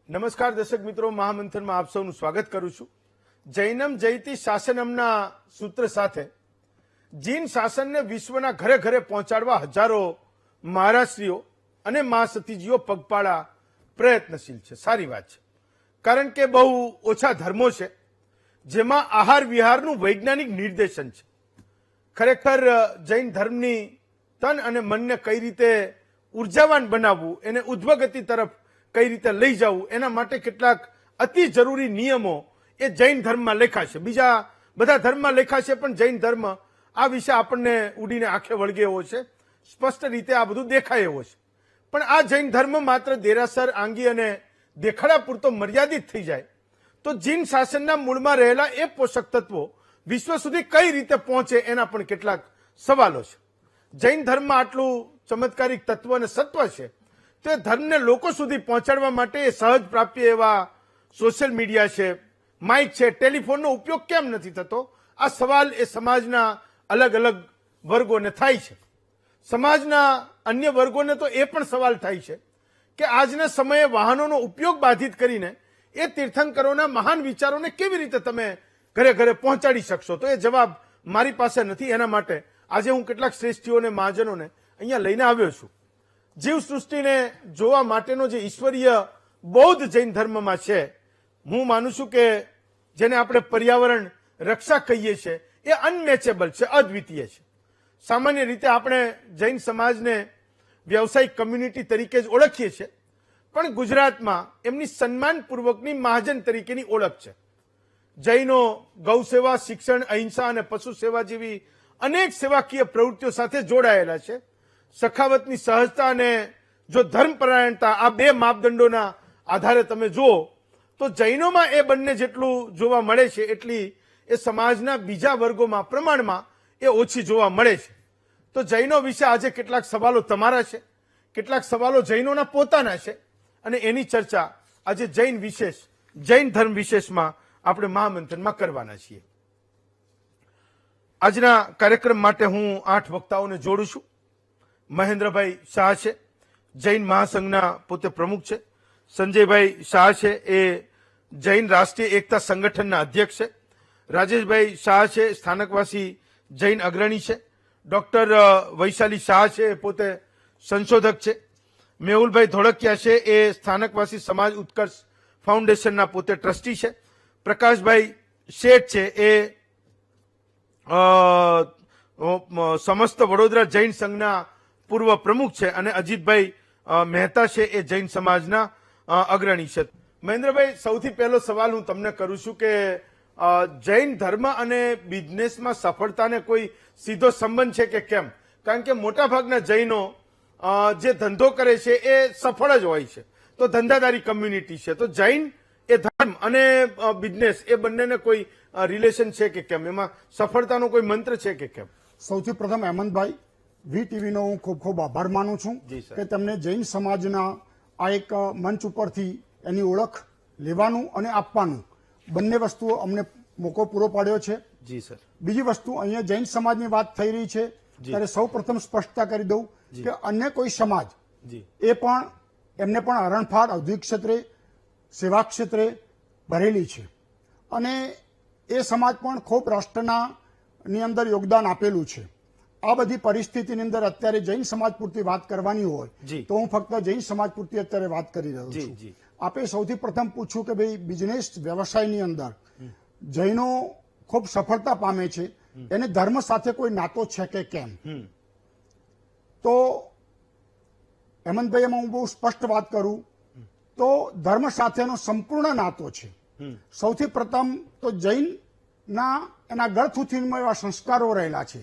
નમસ્કાર દર્શક મિત્રો, મહામંથનમાં આપ સૌનું સ્વાગત કરું છું. જૈનમ જયતિ શાસનમના સૂત્ર સાથે જીન શાસનને વિશ્વના ઘરે ઘરે પહોંચાડવા હજારો મહારાષ્ટ્રીઓ અને મહાસતીજીઓ પગપાળા પ્રયત્નશીલ છે. સારી વાત છે, કારણ કે બહુ ઓછા ધર્મો છે જેમાં આહાર વિહારનું વૈજ્ઞાનિક નિર્દેશન છે. ખરેખર જૈન ધર્મની તન અને મનને કઈ રીતે ઉર્જાવાન બનાવવું, એને ઉધ્વગતિ તરફ કઈ રીતે લઈ જવું, એના માટે કેટલાક અતિ જરૂરી નિયમો એ જૈન ધર્મમાં લેખા છે. બીજા બધા ધર્મમાં લેખા છે, પણ જૈન ધર્મ આ વિશે આપણને ઉડીને આંખે વળગે એવો છે, સ્પષ્ટ રીતે આ બધું દેખાય એવો છે. પણ આ જૈન ધર્મ માત્ર દેરાસર, આંગી અને દેખાડા પૂરતો મર્યાદિત થઈ જાય તો જીન શાસનના મૂળમાં રહેલા એ પોષક તત્વો વિશ્વ સુધી કઈ રીતે પહોંચે એના પણ કેટલાક સવાલો છે. જૈન ધર્મમાં આટલું ચમત્કારિક તત્વ અને સત્વ છે તો એ ધર્મને લોકો સુધી પહોંચાડવા માટે એ સહજ પ્રાપ્ય એવા સોશિયલ મીડિયા છે, માઇક છે, ટેલિફોનનો ઉપયોગ કેમ નથી થતો? આ સવાલ એ સમાજના અલગ અલગ વર્ગોને થાય છે. સમાજના અન્ય વર્ગોને તો એ પણ સવાલ થાય છે કે આજના સમયે વાહનોનો ઉપયોગ બાધિત કરીને એ તીર્થંકરોના મહાન વિચારોને કેવી રીતે તમે ઘરે ઘરે પહોંચાડી શકશો? તો એ જવાબ મારી પાસે નથી. એના માટે આજે હું કેટલાક શ્રેષ્ઠીઓને, મહાજનોને અહીંયા લઈને આવ્યો છું. જીવ સૃષ્ટિને જોવા માટેનો જે ઈશ્વરીય બૌદ્ધ જૈન ધર્મમાં છે, હું માનું છું કે જેને આપણે પર્યાવરણ રક્ષા કહીએ છીએ, એ અનમેચેબલ છે, અદ્વિતીય છે. સામાન્ય રીતે આપણે જૈન સમાજને વ્યવસાયિક કમ્યુનિટી તરીકે જ ઓળખીએ છીએ, પણ ગુજરાતમાં એમની સન્માનપૂર્વકની મહાજન તરીકેની ઓળખ છે. જૈનો ગૌ સેવા, શિક્ષણ, અહિંસા અને પશુ સેવા જેવી અનેક સેવાકીય પ્રવૃત્તિઓ સાથે જોડાયેલા છે. સખાવતની સહજતા અને જો ધર્મપરાયણતા, આ બે માપદંડોના આધારે તમે જુઓ તો જૈનોમાં એ બંને જેટલું જોવા મળે છે એટલી એ સમાજના બીજા વર્ગોમાં પ્રમાણમાં એ ઓછી જોવા મળે છે. તો જૈનો વિશે આજે કેટલાક સવાલો તમારા છે, કેટલાક સવાલો જૈનોના પોતાના છે, અને એની ચર્ચા આજે જૈન ધર્મ વિશેષમાં આપણે મહામંથનમાં કરવાના છીએ. આજના કાર્યક્રમ માટે હું 8 વક્તાઓને જોડું છું. મહેન્દ્રભાઈ શાહ છે, જૈન મહાસંઘના પોતે પ્રમુખ છે. સંજયભાઈ શાહ છે, એ જૈન રાષ્ટ્રીય એકતા સંગઠનના અધ્યક્ષ છે. રાજેશભાઈ શાહ છે, સ્થાનકવાસી જૈન અગ્રણી છે. ડોક્ટર વૈશાલી શાહ છે, એ પોતે સંશોધક છે. મેહુલભાઈ ધોળકિયા છે, એ સ્થાનકવાસી સમાજ ઉત્કર્ષ ફાઉન્ડેશનના પોતે ટ્રસ્ટી છે. પ્રકાશભાઈ શેઠ છે, એ સમસ્ત વડોદરા જૈન સંઘના પૂર્વ પ્રમુખ છે. અને અજીતભાઈ મહેતા છે, એ જૈન સમાજના અગ્રણી છે. મહેન્દ્રભાઈ, સૌથી પહેલો સવાલ હું તમને કરું છું કે જૈન ધર્મ અને બિઝનેસમાં સફળતાને કોઈ સીધો સંબંધ છે કે કેમ? કારણ કે મોટાભાગના જૈનો જે ધંધો કરે છે એ સફળ જ હોય છે, તો ધંધાદારી કમ્યુનિટી છે. તો જૈન એ ધર્મ અને બિઝનેસ એ બંનેને કોઈ રિલેશન છે કે કેમ? એમાં સફળતાનો કોઈ મંત્ર છે કે કેમ? સૌથી પ્રથમ હેમંતભાઈ, વીટીવીનો હું ખૂબ ખૂબ આભાર માનું છું કે તમને જૈન સમાજના આ એક મંચ ઉપરથી એની ઓળખ લેવાનું અને આપવાનું બંને વસ્તુઓ અમને મોકો પૂરો પાડ્યો છે. જી સર. બીજી વસ્તુ, અહીંયા જૈન સમાજની વાત થઈ રહી છે ત્યારે સૌ પ્રથમ સ્પષ્ટતા કરી દઉં કે અન્ય કોઈ સમાજ એ પણ એમને પણ હરણફાળ ઔદ્યોગિક ક્ષેત્રે, સેવા ક્ષેત્રે ભરેલી છે, અને એ સમાજ પણ ખૂબ રાષ્ટ્રના ની અંદર યોગદાન આપેલું છે. આ બધી પરિસ્થિતિની અંદર અત્યારે જૈન સમાજ પૂરતી વાત કરવાની હોય તો હું ફક્ત જૈન સમાજ પૂરતી અત્યારે વાત કરી રહ્યો છું. આપે સૌથી પ્રથમ પૂછ્યું કે ભાઈ બિઝનેસ વ્યવસાયની અંદર જૈનો ખૂબ સફળતા પામે છે, એને ધર્મ સાથે કોઈ નાતો છે કે કેમ? તો હેમંતભાઈ, એમાં હું બહુ સ્પષ્ટ વાત કરું તો ધર્મ સાથેનો સંપૂર્ણ નાતો છે. સૌથી પ્રથમ તો જૈન ના એના ગળથુથીમાં એવા સંસ્કારો રહેલા છે.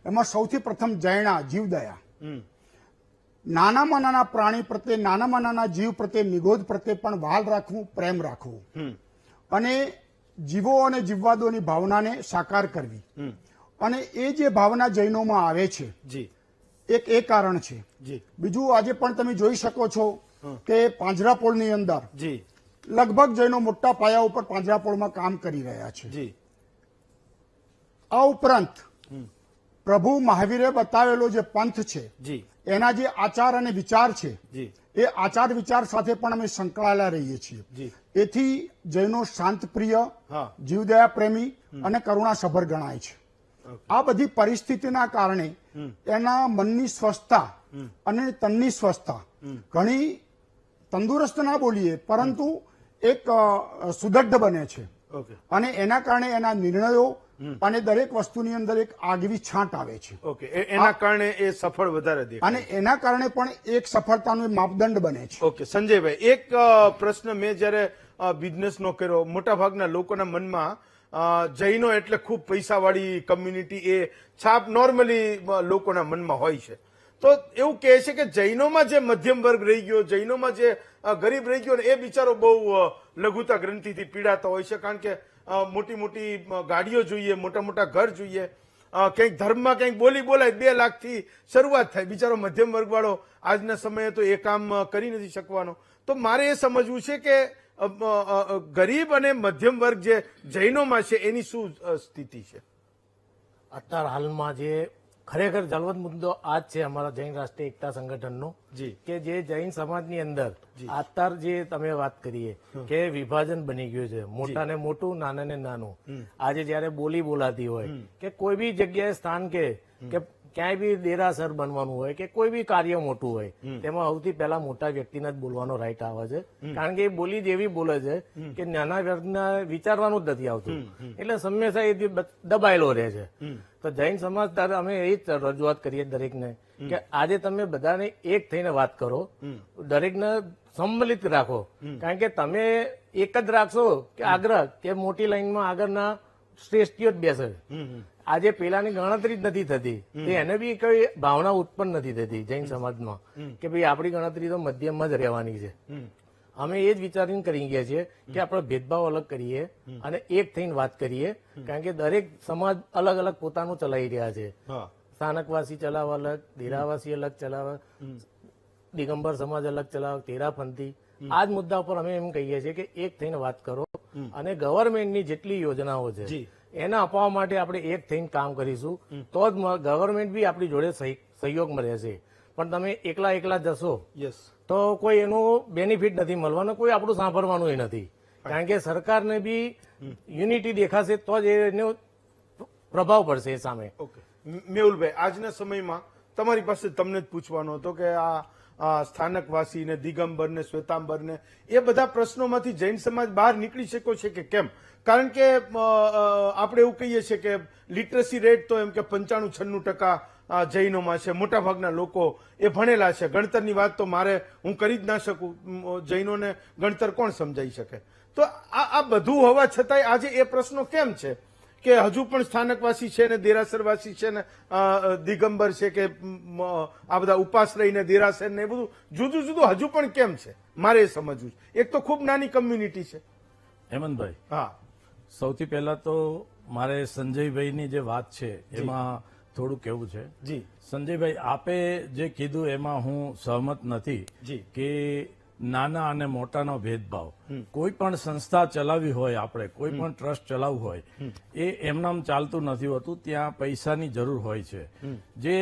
એમાં સૌથી પ્રથમ જૈણા, જીવદયા. નાનામાં નાના પ્રાણી પ્રત્યે, નાનામાં નાના જીવ પ્રત્યે, નિગોદ પ્રત્યે પણ વહાલ રાખવું, પ્રેમ રાખવું, અને જીવો અને જીવવાદોની ભાવનાને સાકાર કરવી. અને એ જે ભાવના જૈનોમાં આવે છે, એક એ કારણ છે. બીજું, આજે પણ તમે જોઈ શકો છો કે પાંજરાપોળની અંદર લગભગ જૈનો મોટા પાયા ઉપર પાંજરાપોળમાં કામ કરી રહ્યા છે. આ ઉપરાંત પ્રભુ મહાવીરે બતાવેલો જે પંથ છે, એના જે આચાર અને વિચાર છે એ આચાર વિચાર સાથે પણ અમે સંકળાયેલા રહીએ છીએ. જી. એથી જૈનો શાંતપ્રિય, હા. જીવદયા પ્રેમી અને કરુણાસભર ગણાય છે. આ બધી પરિસ્થિતિના કારણે એના મનની સ્વસ્થતા અને તનની સ્વસ્થતા ઘણી તંદુરસ્ત ના બોલીએ પરંતુ એક સુદૃઢ બને છે. ઓકે અને એના કારણે એના નિર્ણયો અને દરેક વસ્તુની અંદર એક આગવી છાંટ આવે છે. ઓકે એના કારણે એ સફળ વધારે દેખાય. અને એના કારણે પણ એક સફળતાનો માપદંડ બને છે. ઓકે સંજયભાઈ, એક પ્રશ્ન મેં જયારે બિઝનેસનો કર્યો, મોટાભાગના લોકોના મનમાં જૈનો એટલે ખૂબ પૈસાવાળી કમ્યુનિટી એ છાપ નોર્મલી લોકોના મનમાં હોય છે. તો એવું કહે છે કે જૈનોમાં જે મધ્યમ વર્ગ રહી ગયો, જૈનોમાં જે ગરીબ રહી ગયો ને એ બિચારો બહુ લઘુતા ગ્રંથિથી પીડાતો હોય છે, કારણ કે મોટી મોટી ગાડીઓ જોઈએ, મોટા મોટા ઘર જોઈએ, કંઈક ધર્મમાં કંઈક બોલી બોલાય 2 લાખથી શરૂઆત થાય. બિચારો મધ્યમ વર્ગવાળો આજના સમયે તો એ કામ કરી નથી શકવાનો. તો મારે એ સમજવું છે કે ગરીબ અને મધ્યમ વર્ગ જે જૈનોમાં છે એની શું સ્થિતિ છે અત્યારે હાલમાં? જે ખરેખર જલવંત મુદ્દો આ જ છે અમારા જૈન રાષ્ટ્રીય એકતા સંગઠનનો, જી. કે જે જૈન સમાજની અંદર અત્યાર જે તમે વાત કરીએ કે વિભાજન બની ગયું છે, મોટા ને મોટું, નાના ને નાનું. આજે જયારે બોલી બોલાતી હોય કે કોઈ બી જગ્યાએ સ્થાન કે ક્યાંય બી દેરાસર બનવાનું હોય કે કોઈ બી કાર્ય મોટું હોય, તેમાં સૌથી પહેલા મોટા વ્યક્તિના જ બોલવાનો રાઈટ આવે છે. કારણ કે એ બોલી જેવી બોલે છે કે નાના વર્ગના વિચારવાનું જ નથી આવતું, એટલે હંમેશા એ દબાયેલો રહે છે. તો જૈન સમાજ ત્યારે અમે એ જ રજૂઆત કરીએ દરેકને કે આજે તમે બધાને એક થઈને વાત કરો, દરેકને સંમલિત રાખો. કારણ કે તમે એક જ રાખશો કે આગ્રહ કે મોટી લાઈનમાં આગળના શ્રેષ્ઠીઓ જ બેસે. આજે પેલાની ગણતરી જ નથી થતી, તે એને બી કઈ ભાવના ઉત્પન્ન નથી થતી જૈન સમાજમાં કે ભાઈ આપણી ગણતરી તો મધ્યમમાં જ રહેવાની છે. અમે એ જ વિચારીને કરી ગયા છીએ કે આપણે ભેદભાવ અલગ કરીએ અને એક થઈને વાત કરીએ. કારણ કે દરેક સમાજ અલગ અલગ પોતાનું ચલાવી રહ્યા છે. સ્થાનકવાસી ચલાવવા અલગ, દેરાવાસી અલગ ચલાવે, દિગંબર સમાજ અલગ ચલાવે, તેરાપંથી. આ જ મુદ્દા પર અમે એમ કહીએ છીએ કે એક થઈને વાત કરો અને ગવર્મેન્ટની જેટલી યોજનાઓ છે એના અપાવવા માટે આપણે એક થઈને કામ કરીશું, તો જ ગવર્મેન્ટ બી આપણી જોડે સહયોગમાં રહેશે. પણ તમે એકલા એકલા જશો તો કોઈ એનું બેનિફિટ નથી મળવાનો, કોઈ આપણું સાંભળવાનું નથી. કારણ કે સરકારને બી યુનિટી દેખાશે તો જ એનો પ્રભાવ પડશે એ સામે. ઓકે મેહુલભાઈ, આજના સમયમાં તમારી પાસે તમને જ પૂછવાનો હતો કે આ સ્થાનકવાસી ને દિગંબર ને શ્વેતાંબર ને એ બધા પ્રશ્નોમાંથી જૈન સમાજ બહાર નીકળી શક્યો છે કે કેમ? કારણ કે આપણે એવું કહીએ છીએ કે લિટરસી રેટ તો એમ કે 95-96% જૈનોમાં છે. મોટાભાગના લોકો એ ભણેલા છે. ગણતરની વાત તો હું કરી જ ના શકું, જૈનોને ગણતર કોણ સમજાઈ શકે? તો આ બધું હોવા છતાંય આજે એ પ્રશ્નો કેમ છે કે હજુ પણ સ્થાનકવાસી છે ને દેરાસરવાસી છે ને દિગંબર છે કે આ બધા ઉપાશ્રય ને દેરાસર ને એ બધું જુદું જુદું હજુ પણ કેમ છે? મારે એ સમજવું છે. એક તો ખૂબ નાની કમ્યુનિટી છે. હેમંતભાઈ, હા, સૌથી પહેલા તો મારે સંજયભાઈની જે વાત છે એમાં થોડું કહેવું છે. જી સંજયભાઈ, આપે જે કીધું એમાં હું સહમત નથી જી. કે નાના અને મોટાનો ભેદભાવ. કોઈ પણ સંસ્થા ચલાવવી હોય, આપણે કોઈ પણ ટ્રસ્ટ ચલાવવું હોય, એ એમનામ ચાલતું નથી હોતું. ત્યાં પૈસાની જરૂર હોય છે. જે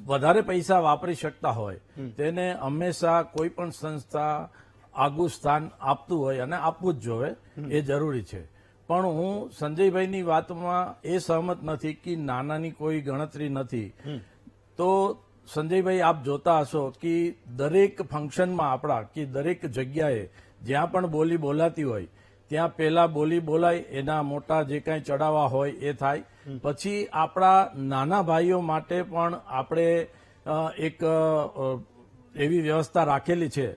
વધારે પૈસા વાપરી શકતા હોય તેને હંમેશા કોઈ પણ સંસ્થા આગવું સ્થાન આપતું હોય અને આપવું જ જોવે, એ જરૂરી છે. પણ હું સંજયભાઈની વાતમાં એ સહમત નથી કે નાનાની કોઈ ગણતરી નથી. તો સંજયભાઈ, આપ જોતા હશો કે દરેક ફંક્શનમાં આપણા કે દરેક જગ્યાએ જ્યાં પણ બોલી બોલાતી હોય ત્યાં પહેલા બોલી બોલાય, એના મોટા જે કાંઈ ચડાવવા હોય એ થાય. પછી આપણા નાના ભાઈઓ માટે પણ આપણે એક એવી વ્યવસ્થા રાખેલી છે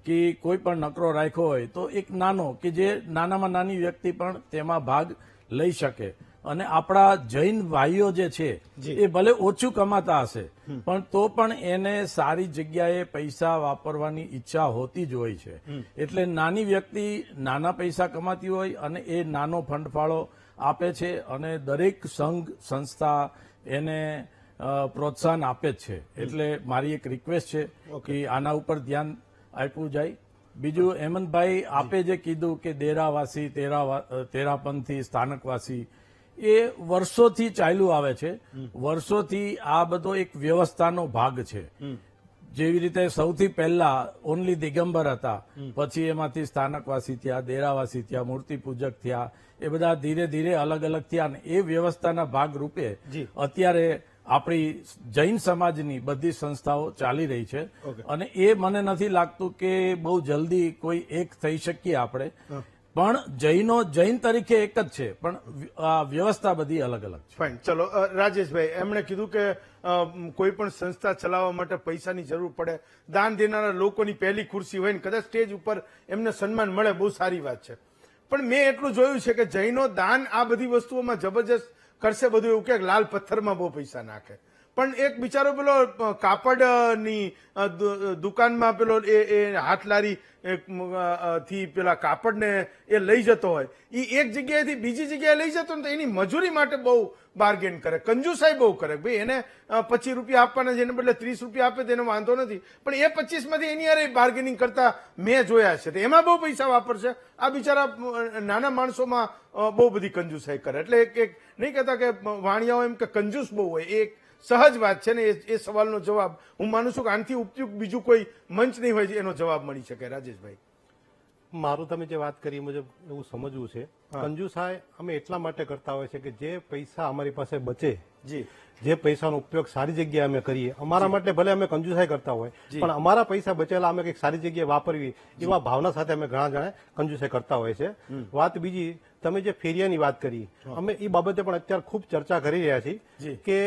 કે કોઈ પણ નકરો રાખ્યો હોય તો એક નાનો કે જે નાનામાં નાની વ્યક્તિ પણ તેમાં ભાગ લઈ શકે. અને આપણા જૈન ભાઈઓ જે છે એ ભલે ઓછું કમાતા હશે પણ તો પણ એને સારી જગ્યાએ પૈસા વાપરવાની ઈચ્છા હોતી જ હોય છે. એટલે નાની વ્યક્તિ નાના પૈસા કમાતી હોય અને એ નાનો ફંડફાળો આપે છે અને દરેક સંઘ સંસ્થા એને પ્રોત્સાહન આપે જ છે. એટલે મારી એક રિક્વેસ્ટ છે કે આના ઉપર ધ્યાન આપવું જાય. બીજું, હેમંતભાઈ, આપે જે કીધું કે દેરાવાસી, તેરાપંથી, સ્થાનકવાસી, એ વર્ષોથી ચાલ્યું આવે છે. વર્ષોથી આ બધો એક વ્યવસ્થાનો ભાગ છે. જેવી રીતે સૌથી પહેલા ઓનલી દિગંબર હતા, પછી એમાંથી સ્થાનકવાસી થયા, દેરાવાસી થયા, મૂર્તિ પૂજક થયા, એ બધા ધીરે ધીરે અલગ અલગ થયા અને એ વ્યવસ્થાના ભાગરૂપે અત્યારે આપણી જૈન સમાજની બધી સંસ્થાઓ ચાલી રહી છે અને એ મને નથી લાગતું કે બહુ જલ્દી કોઈ એક થઈ શકીએ આપણે, પણ જૈન તરીકે એક જ છે, પણ આ વ્યવસ્થા બધી અલગ અલગ છે. ફાઇન, ચલો રાજેશભાઈ, એમણે કીધું કે કોઈ પણ સંસ્થા ચલાવવા માટે પૈસાની જરૂર પડે, દાન દેનારા લોકોની પહેલી ખુરશી હોય ને કદાચ સ્ટેજ ઉપર એમને સન્માન મળે, બહુ સારી વાત છે. પણ મેં એટલું જોયું છે કે જૈનો દાન આ બધી વસ્તુઓમાં જબરજસ્ત કરશે, બધું એવું કે લાલ પથ્થરમાં બહુ પૈસા નાખે, પણ એક બિચારો પેલો કાપડની દુકાનમાં પેલો એ હાથલારી થી પેલા કાપડને એ લઈ જતો હોય, એ એક જગ્યાએથી બીજી જગ્યાએ લઈ જતો ને તો એની મજૂરી માટે બહુ બાર્ગેન કરે, કંજુસાઈ બહુ કરે. ભાઈ એને 25 રૂપિયા આપવાના છે, એને બદલે 30 રૂપિયા આપે તેનો વાંધો નથી, પણ એ 25 માંથી એની યારે બાર્ગેનિંગ કરતા મેં જોયા છે, તો એમાં બહુ પૈસા વાપરશે. આ બિચારા નાના માણસોમાં બહુ બધી કંજુસાઈ કરે. એટલે એક નહીં કહેતા કે વાણિયાઓ એમ કે કંજૂસ બહુ હોય, એક સહજ વાત છે ને. એ સવાલનો જવાબ હું માનું છું કે આનાથી ઉપયુક્ત બીજું કોઈ મંચ નહીં હોય એનો જવાબ મળી શકે. રાજેશભાઈ, મારું તમે જે વાત કરી મુજબ એવું સમજવું છે, કંજુસાઈ અમે એટલા માટે કરતા હોય છે કે જે પૈસા અમારી પાસે બચે, જે પૈસાનો ઉપયોગ સારી જગ્યાએ અમે કરીએ, અમારા માટે ભલે અમે કંજુસાઈ કરતા હોય પણ અમારા પૈસા બચેલા અમે કંઈક સારી જગ્યાએ વાપરવી એવા ભાવના સાથે અમે ઘણા જણા કંજુસાઈ કરતા હોય છે. વાત બીજી, તમે જે ફેરિયાની વાત કરી, અમે એ બાબતે પણ અત્યારે ખૂબ ચર્ચા કરી રહ્યા છીએ કે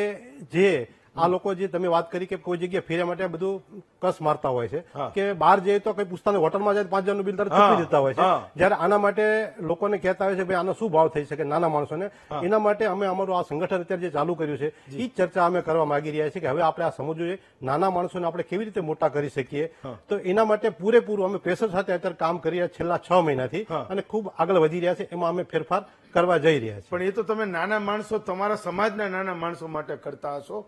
જે આ લોકો જે તમે વાત કરી કે કોઈ જગ્યાએ ફેરિયા માટે બધું કસ મારતા હોય છે કે બહાર જઈએ તો કઈ પૂછતા હોટલમાં જાય 5,000 નું બિલ તરત ચૂકવી દેતા હોય છે, જયારે આના માટે લોકોને કહેતા હોય છે ભાઈ આનો શું ભાવ થઈ શકે નાના માણસોને. એના માટે અમે અમારું આ સંગઠન અત્યારે જે ચાલુ કર્યું છે એ ચર્ચા અમે કરવા માંગી રહ્યા છીએ કે હવે આપણે આ સમજવું જોઈએ નાના માણસોને આપણે કેવી રીતે મોટા કરી શકીએ. તો એના માટે પૂરેપૂરું અમે પ્રેશર સાથે અત્યારે કામ કરી રહ્યા છેલ્લા 6 મહિનાથી અને ખૂબ આગળ વધી રહ્યા છે. એમાં અમે ફેરફાર કરવા જઈ રહ્યા છીએ. પણ એ તો તમે નાના માણસો, તમારા સમાજના નાના માણસો માટે કરતા હશો,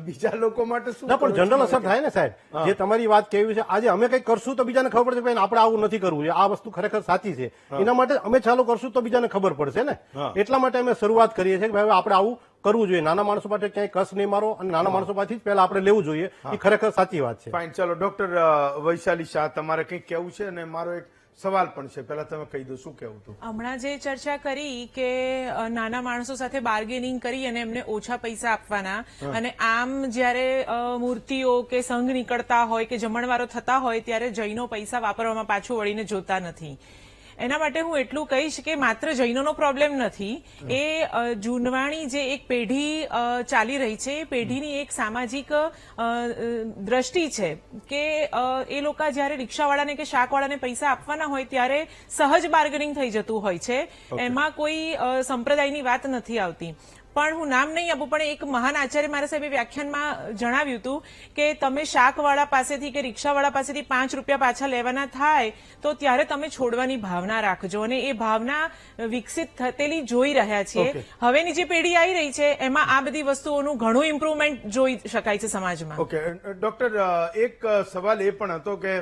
બીજા લોકો માટે શું? ના, પણ જનરલ અસર થાય ને સાહેબ, જે તમારી વાત કેવી છે, આજે અમે કંઈક કરશું તો બીજાને ખબર પડશે કે આપણે આવું નથી કરવું, આ વસ્તુ ખરેખર સાચી છે. એના માટે અમે ચાલુ કરશું તો બીજાને ખબર પડશે ને. એટલા માટે અમે શરૂઆત કરીએ છીએ કે ભાઈ આપણે આવું કરવું જોઈએ, નાના માણસો માટે ક્યાંય કસ નહીં મારો અને નાના માણસો પાસેથી જ પહેલા આપણે લેવું જોઈએ. એ ખરેખર સાચી વાત છે. ફાઇન, ચલો ડોક્ટર વૈશાલી શાહ, તમારે કંઈક કહેવું છે અને મારો એક સવાલ પણ છે, પહેલા તમે કહી દો શું કહેવું હતું. હમણાં જે ચર્ચા કરી કે નાના માણસો સાથે બાર્ગેનિંગ કરી અને એમને ઓછા પૈસા આપવાના, અને આમ જયારે મૂર્તિઓ કે સંઘ નીકળતા હોય કે જમણવારો થતા હોય ત્યારે જૈનો પૈસા વાપરવામાં પાછું વળીને જોતા નથી. એના માટે હું એટલું કહીશ કે માત્ર જૈનોનો પ્રોબ્લેમ નથી, એ જૂનવાણી જે એક પેઢી ચાલી રહી છે એ પેઢીની એક સામાજિક દ્રષ્ટિ છે કે એ લોકો જયારે રિક્ષાવાળાને કે શાકવાળાને પૈસા આપવાના હોય ત્યારે સહજ બાર્ગેનિંગ થઈ જતું હોય છે, એમાં કોઈ સંપ્રદાયની વાત નથી આવતી. પણ હું નામ નહીં આપું, પણ એક મહાન આચાર્ય મારા સાહેબે વ્યાખ્યાનમાં જણાવ્યું હતું કે તમે શાકવાળા પાસેથી કે રિક્ષાવાળા પાસેથી 5 રૂપિયા પાછા લેવાના થાય તો ત્યારે તમે છોડવાની ભાવના રાખજો, અને એ ભાવના વિકસિત થયેલી જોઈ રહ્યા છીએ. હવેની જે પેઢી આવી રહી છે એમાં આ બધી વસ્તુઓનું ઘણું ઇમ્પ્રુવમેન્ટ જોઈ શકાય છે સમાજમાં. ઓકે ડોક્ટર, એક સવાલ એ પણ હતો કે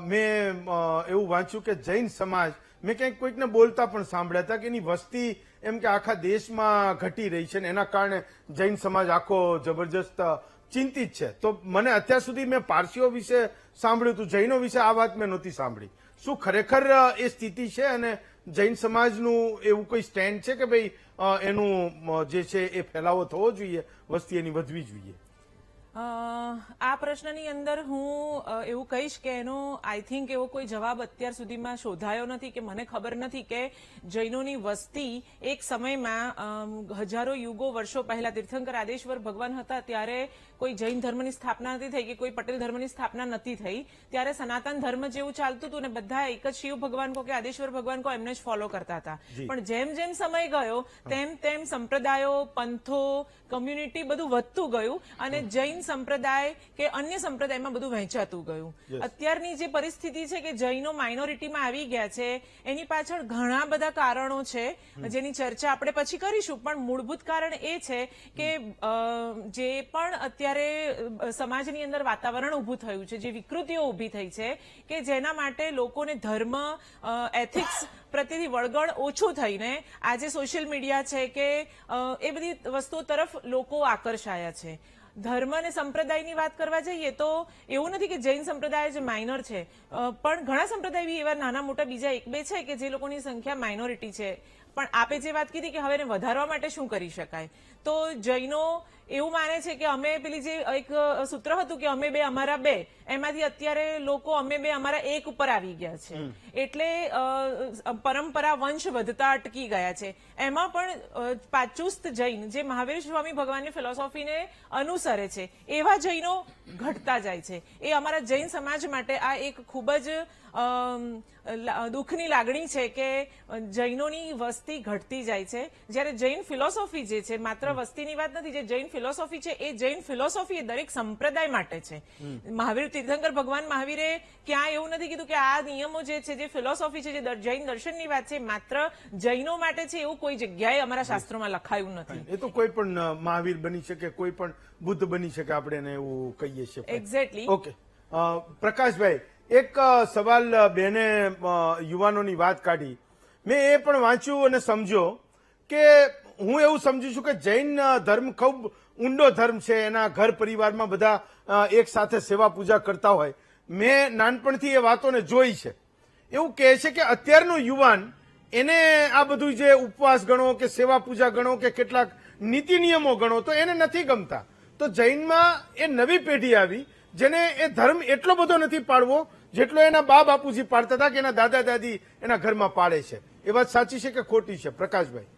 મેં એવું વાંચ્યું કે જૈન સમાજ, મેં ક્યાંક કોઈકને બોલતા પણ સાંભળ્યા હતા કે એની વસ્તી એમ કે આખા દેશમાં ઘટી રહી છે ને એના કારણે જૈન સમાજ આખો જબરજસ્ત ચિંતિત છે. તો મને અત્યાર સુધી મેં પારસીઓ વિશે સાંભળ્યું હતું, જૈનો વિશે આ વાત મેં નહોતી સાંભળી. શું ખરેખર એ સ્થિતિ છે અને જૈન સમાજનું એવું કોઈ સ્ટેન્ડ છે કે ભાઈ એનું જે છે એ ફેલાવો થવો જોઈએ, વસ્તી એની વધવી જોઈએ? આ પ્રશ્નની અંદર હું એવું કહીશ કે એનો આઈ થિંક એવો કોઈ જવાબ અત્યાર સુધીમાં શોધાયો નથી કે મને ખબર નથી કે જૈનોની વસ્તી એક સમયમાં હજારો યુગો વર્ષો પહેલા તીર્થંકર આદેશ્વર ભગવાન હતા ત્યારે કોઈ જૈન ધર્મની સ્થાપના નથી થઈ કે કોઈ પટેલ ધર્મની સ્થાપના નથી થઈ, ત્યારે સનાતન ધર્મ જેવું ચાલતું હતું ને બધા એક જ શિવ ભગવાન કો કે આદેશ્વર ભગવાન કો એમને જ ફોલો કરતા હતા. પણ જેમ જેમ સમય ગયો તેમ તેમ સંપ્રદાયો, પંથો, કમ્યુનિટી બધું વધતું ગયું અને જૈન સંપ્રદાય કે અન્ય સંપ્રદાયમાં બધું વહેંચાતું ગયું. અત્યારની જે પરિસ્થિતિ છે કે જૈનો માઇનોરિટીમાં આવી ગયા છે એની પાછળ ઘણા બધા કારણો છે જેની ચર્ચા આપણે પછી કરીશું, પણ મૂળભૂત કારણ એ છે કે જે પણ અત્યારે સમાજની અંદર વાતાવરણ ઉભું થયું છે, જે વિકૃતિઓ ઉભી થઈ છે કે જેના માટે લોકોને ધર્મ, એથિક્સ પ્રત્યેથી વળગણ ઓછું થઈને આજે સોશિયલ મીડિયા છે કે એ બધી વસ્તુઓ તરફ લોકો આકર્ષાયા છે. ધર્મ અને સંપ્રદાયની વાત કરવા જઈએ તો એવું નથી કે જૈન સંપ્રદાય જ માઇનર છે, પણ ઘણા સંપ્રદાય બી એવા નાના મોટા બીજા એક બે છે કે જે લોકોની સંખ્યા માઇનોરિટી છે. પણ આપે જે વાત કીધી કે હવે એને વધારવા માટે શું કરી શકાય, તો જૈનો એવું માને છે કે અમે પેલી જે એક સૂત્ર હતું કે અમે બે અમારા બે, એમાંથી અત્યારે લોકો અમે બે અમારા એક ઉપર આવી ગયા છે. એટલે પરંપરા વંશ વધતા અટકી ગયા છે. એમાં પણ પાચુસ્ત જૈન જે મહાવીર સ્વામી ભગવાનની ફિલોસોફીને અનુસરે છે એવા જૈનો ઘટતા જાય છે. એ અમારા જૈન સમાજ માટે આ એક ખૂબ જ દુઃખની લાગણી છે કે જૈનોની વસ્તી ઘટતી જાય છે. જ્યારે જૈન ફિલોસોફી જે છે માત્ર વસ્તીની વાત નથી, જે જૈન ફિલોસોફી છે એ જૈન ફિલોસોફી એ દરેક સંપ્રદાય માટે છે. મહાવીર તીર્થંકર ભગવાન મહાવીરે ક્યાં એવું નથી કીધું કે આ નિયમો જે છે, જે ફિલોસોફી છે, જે જૈન દર્શનની વાત છે માત્ર જૈનો માટે છે, એવું કોઈ જગ્યાએ અમારા શાસ્ત્રોમાં લખાયું નથી. એ તો કોઈ પણ મહાવીર બની શકે, કોઈ પણ બુદ્ધ બની શકે, આપણે એને એવું કહીએ છીએ. એક્ઝેક્ટલી. ઓકે, પ્રકાશભાઈ, એક સવાલ બેને યુવાનોની વાત કાઢી, મેં એ પણ વાંચ્યું અને સમજ્યો કે હું એવું સમજુ છું કે જૈન ધર્મ ખૂબ ઊંડો ધર્મ છે. એના ઘર પરિવારમાં બધા એક સાથે સેવા પૂજા કરતા હોય. મેં નાનપણથી એ વાતોને જોઈ છે. એવું કહે છે કે અત્યારનો યુવાન એને આ બધું જે ઉપવાસ ગણો કે સેવા પૂજા ગણો કે કેટલાક નીતિ નિયમો ગણો તો એને નથી ગમતા. તો જૈનમાં એ નવી પેઢી આવી જેને એ ધર્મ એટલો બધો નથી પાળવો જેટલો એના બા બાપુજી પાડતા હતા કે એના દાદા દાદી એના ઘરમાં પાડે છે. એ વાત સાચી છે કે ખોટી છે, પ્રકાશભાઈ?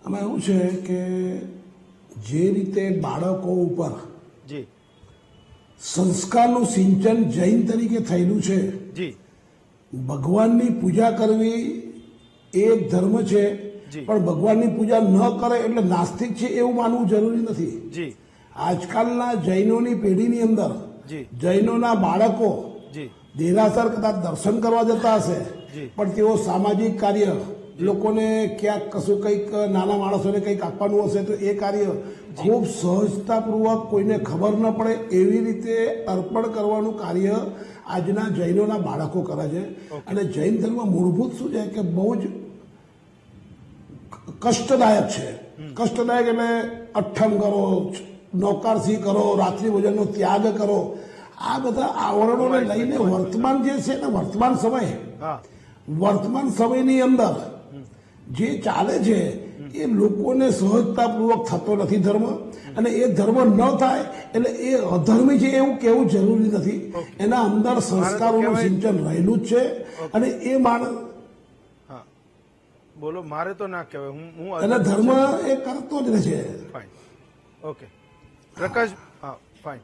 આમાં એવું છે કે જે રીતે બાળકો ઉપર જી સંસ્કારનું સિંચન જૈન તરીકે થયેલું છે, જી ભગવાનની પૂજા કરવી એ એક ધર્મ છે, પણ ભગવાનની પૂજા ન કરે એટલે નાસ્તિક છે એવું માનવું જરૂરી નથી. જી આજકાલના જૈનોની પેઢીની અંદર જૈનોના બાળકો દેરાસર કદાચ દર્શન કરવા જતા હશે, પણ તેઓ સામાજિક કાર્ય, લોકોને ક્યાંક કશું કંઈક નાના માણસોને કંઈક આપવાનું હશે તો એ કાર્ય ખૂબ સહજતાપૂર્વક કોઈને ખબર ન પડે એવી રીતે અર્પણ કરવાનું કાર્ય આજના જૈનોના બાળકો કરે છે. અને જૈન ધર્મ મૂળભૂત શું છે કે બહુ જ કષ્ટદાયક છે. કષ્ટદાયક એટલે અઠ્ઠમ કરો, નૌકારસી કરો, રાત્રિ ભોજનનો ત્યાગ કરો, આ બધા આવરણોને લઈને વર્તમાન જે છે ને વર્તમાન સમયની અંદર જે ચાલે છે એ લોકોને સહજતાપૂર્વક થતો નથી ધર્મ. અને એ ધર્મ ન થાય એટલે એ અધર્મી છે એવું કેવું જરૂરી નથી. એના અંદર સંસ્કારોનું સિંચન રહેલું જ છે. અને એ માણસ બોલો, મારે તો ના કહેવાય, હું અને ધર્મ એ કરતો જ રહે છે. Fine, okay. પ્રકાશ, હા ફાઇન.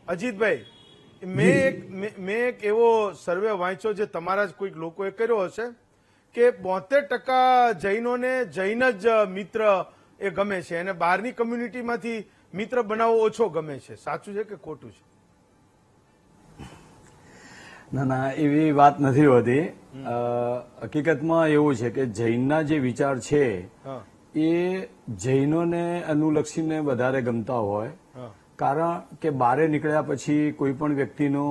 અજીતભાઈ, મેં એક એવો સર્વે વાંચ્યો જે તમારા જ કોઈક લોકોએ કર્યો હશે કે 72% જૈનોને જૈન જ મિત્ર એ ગમે છે અને બહારની કમ્યુનિટીમાંથી મિત્ર બનાવવો ઓછો ગમે છે. સાચું છે કે ખોટું છે? ના, એવી વાત નથી હોતી. હકીકતમાં એવું છે કે જૈનના જે વિચાર છે એ જૈનોને અનુલક્ષીને વધારે ગમતા હોય, કારણ કે બારે નીકળ્યા પછી કોઈ પણ વ્યક્તિનો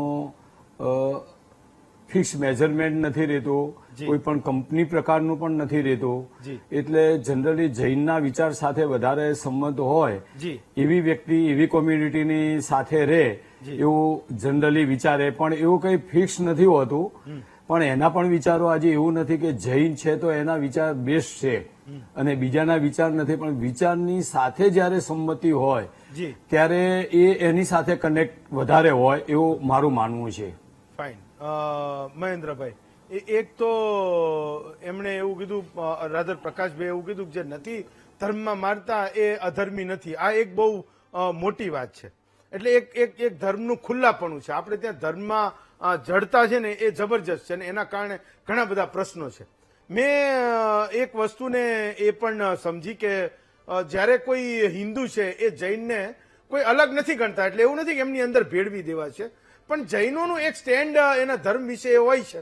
ફિક્સ મેજરમેન્ટ નથી રહેતું, કોઈ પણ કંપની પ્રકારનું પણ નથી રહેતું. એટલે જનરલી જૈનના વિચાર સાથે વધારે સંમત હોય એવી વ્યક્તિ એવી કોમ્યુનિટીની સાથે રહે એવું જનરલી વિચારે. પણ એવું કંઈ ફિક્સ નથી હોતું. પણ એના પણ વિચારો આજે એવું નથી કે જૈન છે તો એના વિચાર બેસ્ટ છે અને બીજાના વિચાર નથી, પણ વિચારની સાથે જયારે સંમતિ હોય ત્યારે એ એની સાથે કનેક્ટ વધારે હોય એવું મારું માનવું છે. ફાઇન. મહેન્દ્રભાઈ, એક તો એમણે એવું કીધું, રાધર પ્રકાશભાઈ એવું કીધું કે જે નથી ધર્મમાં મારતા એ અધર્મી નથી. આ એક બહુ મોટી વાત છે. એટલે એક ધર્મનું ખુલ્લાપણું છે. આપણે ત્યાં ધર્મમાં જડતા છે ને એ જબરજસ્ત છે અને એના કારણે ઘણા બધા પ્રશ્નો છે. મેં એક વસ્તુને એ પણ સમજી કે જ્યારે કોઈ હિન્દુ છે એ જૈનને કોઈ અલગ નથી ગણતા. એટલે એવું નથી કે એમની અંદર ભેળવી દેવા છે, પણ જૈનોનું એક સ્ટેન્ડ એના ધર્મ વિશે એ હોય છે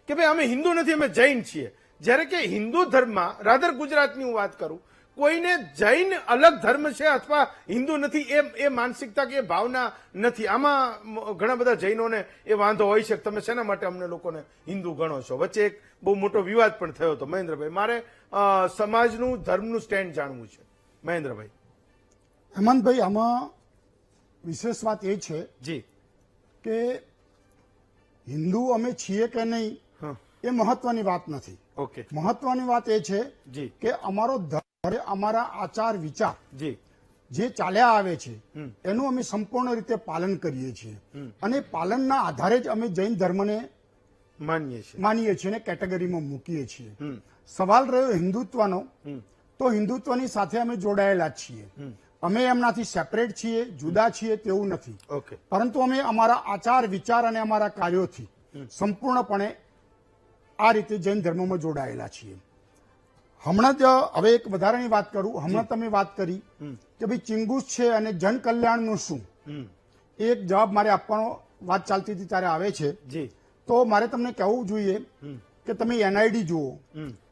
કે ભાઈ અમે હિન્દુ નથી, અમે જૈન છીએ. જ્યારે કે હિન્દુ ધર્મમાં, રાધર ગુજરાતની હું વાત કરું, કોઈને જૈન અલગ ધર્મ છે અથવા હિન્દુ નથી એ માનસિકતા કે એ ભાવના નથી. આમાં ઘણા બધા જૈનોને એ વાંધો હોય છે કે તમે શેના માટે અમને લોકોને હિન્દુ ગણો છો. વચ્ચે એક બહુ મોટો વિવાદ પણ થયો હતો. મહેન્દ્રભાઈ, મારે સમાજનું ધર્મનું સ્ટેન્ડ જાણવું છે. મહેન્દ્રભાઈ. હેમંતભાઈ, આમાં વિશેષ વાત એ છે જી કે હિન્દુ અમે છીએ કે નહીં હા, એ મહત્વની વાત નથી. ઓકે મહત્વની વાત એ છે જી કે અમારો ધર્મ, અમારા આચાર વિચાર જી જે ચાલ્યા આવે છે એનું અમે સંપૂર્ણ રીતે પાલન કરીએ છીએ અને પાલનના આધારે જ અમે જૈન ધર્મને માનીએ છીએ છીએ અને કેટેગરીમાં મૂકીએ છીએ. સવાલ રહ્યો હિન્દુત્વનો, તો હિન્દુત્વની સાથે અમે જોડાયેલા જ છીએ. અમે એમનાથી સેપરેટ છીએ, જુદા છીએ તેવું નથી. ઓકે પરંતુ અમે અમારા આચાર વિચાર અને અમારા કાર્યોથી સંપૂર્ણપણે આ રીતે જૈન ધર્મમાં જોડાયેલા છીએ. હમણાં જ હવે એક વધારાની વાત કરું. હમણાં તમે વાત કરી કે ભાઈ ચિંગુસ છે અને જન કલ્યાણનું શું, એક જવાબ મારે આપવાનો વાત ચાલતી હતી ત્યારે આવે છે. જી તો મારે તમને કહેવું જોઈએ કે તમે એનઆઈડી જુઓ,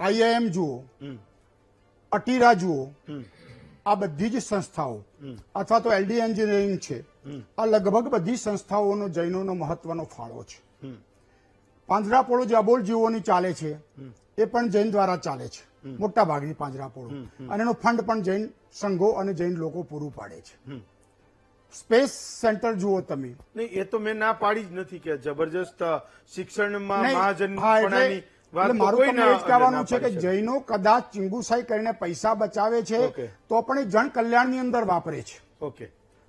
આઈઆઈએમ જુઓ, અટીરા જુઓ, આ બધી જ સંસ્થાઓ અથવા તો એલડી એન્જિનિયરિંગ છે, આ લગભગ બધી સંસ્થાઓનો જૈનોનો મહત્વનો ફાળો છે. પાંજરાપોળો જે અબોલ જીવોની ચાલે છે એ પણ જૈન દ્વારા ચાલે છે, મોટા ભાગની પાંજરાપોળો, અને એનું ફંડ પણ જૈન સંઘો અને જૈન લોકો પૂરું પાડે છે. સ્પેસ સેન્ટર જુઓ તમે. નહીં, એ તો મેં ના પાડી જ નથી કે જબરજસ્ત શિક્ષણમાં નહીં, મહાજનપણાની વાત એટલે તો મારું કોઈ તમને ના એ જ કહેવાનું ના છે કે પાડી શકે. જૈનો કદાચ ચિંગુસાઈ કરીને પૈસા બચાવે છે ઓકે. તો પણ એ જન કલ્યાણની અંદર વાપરે છે. ઓકે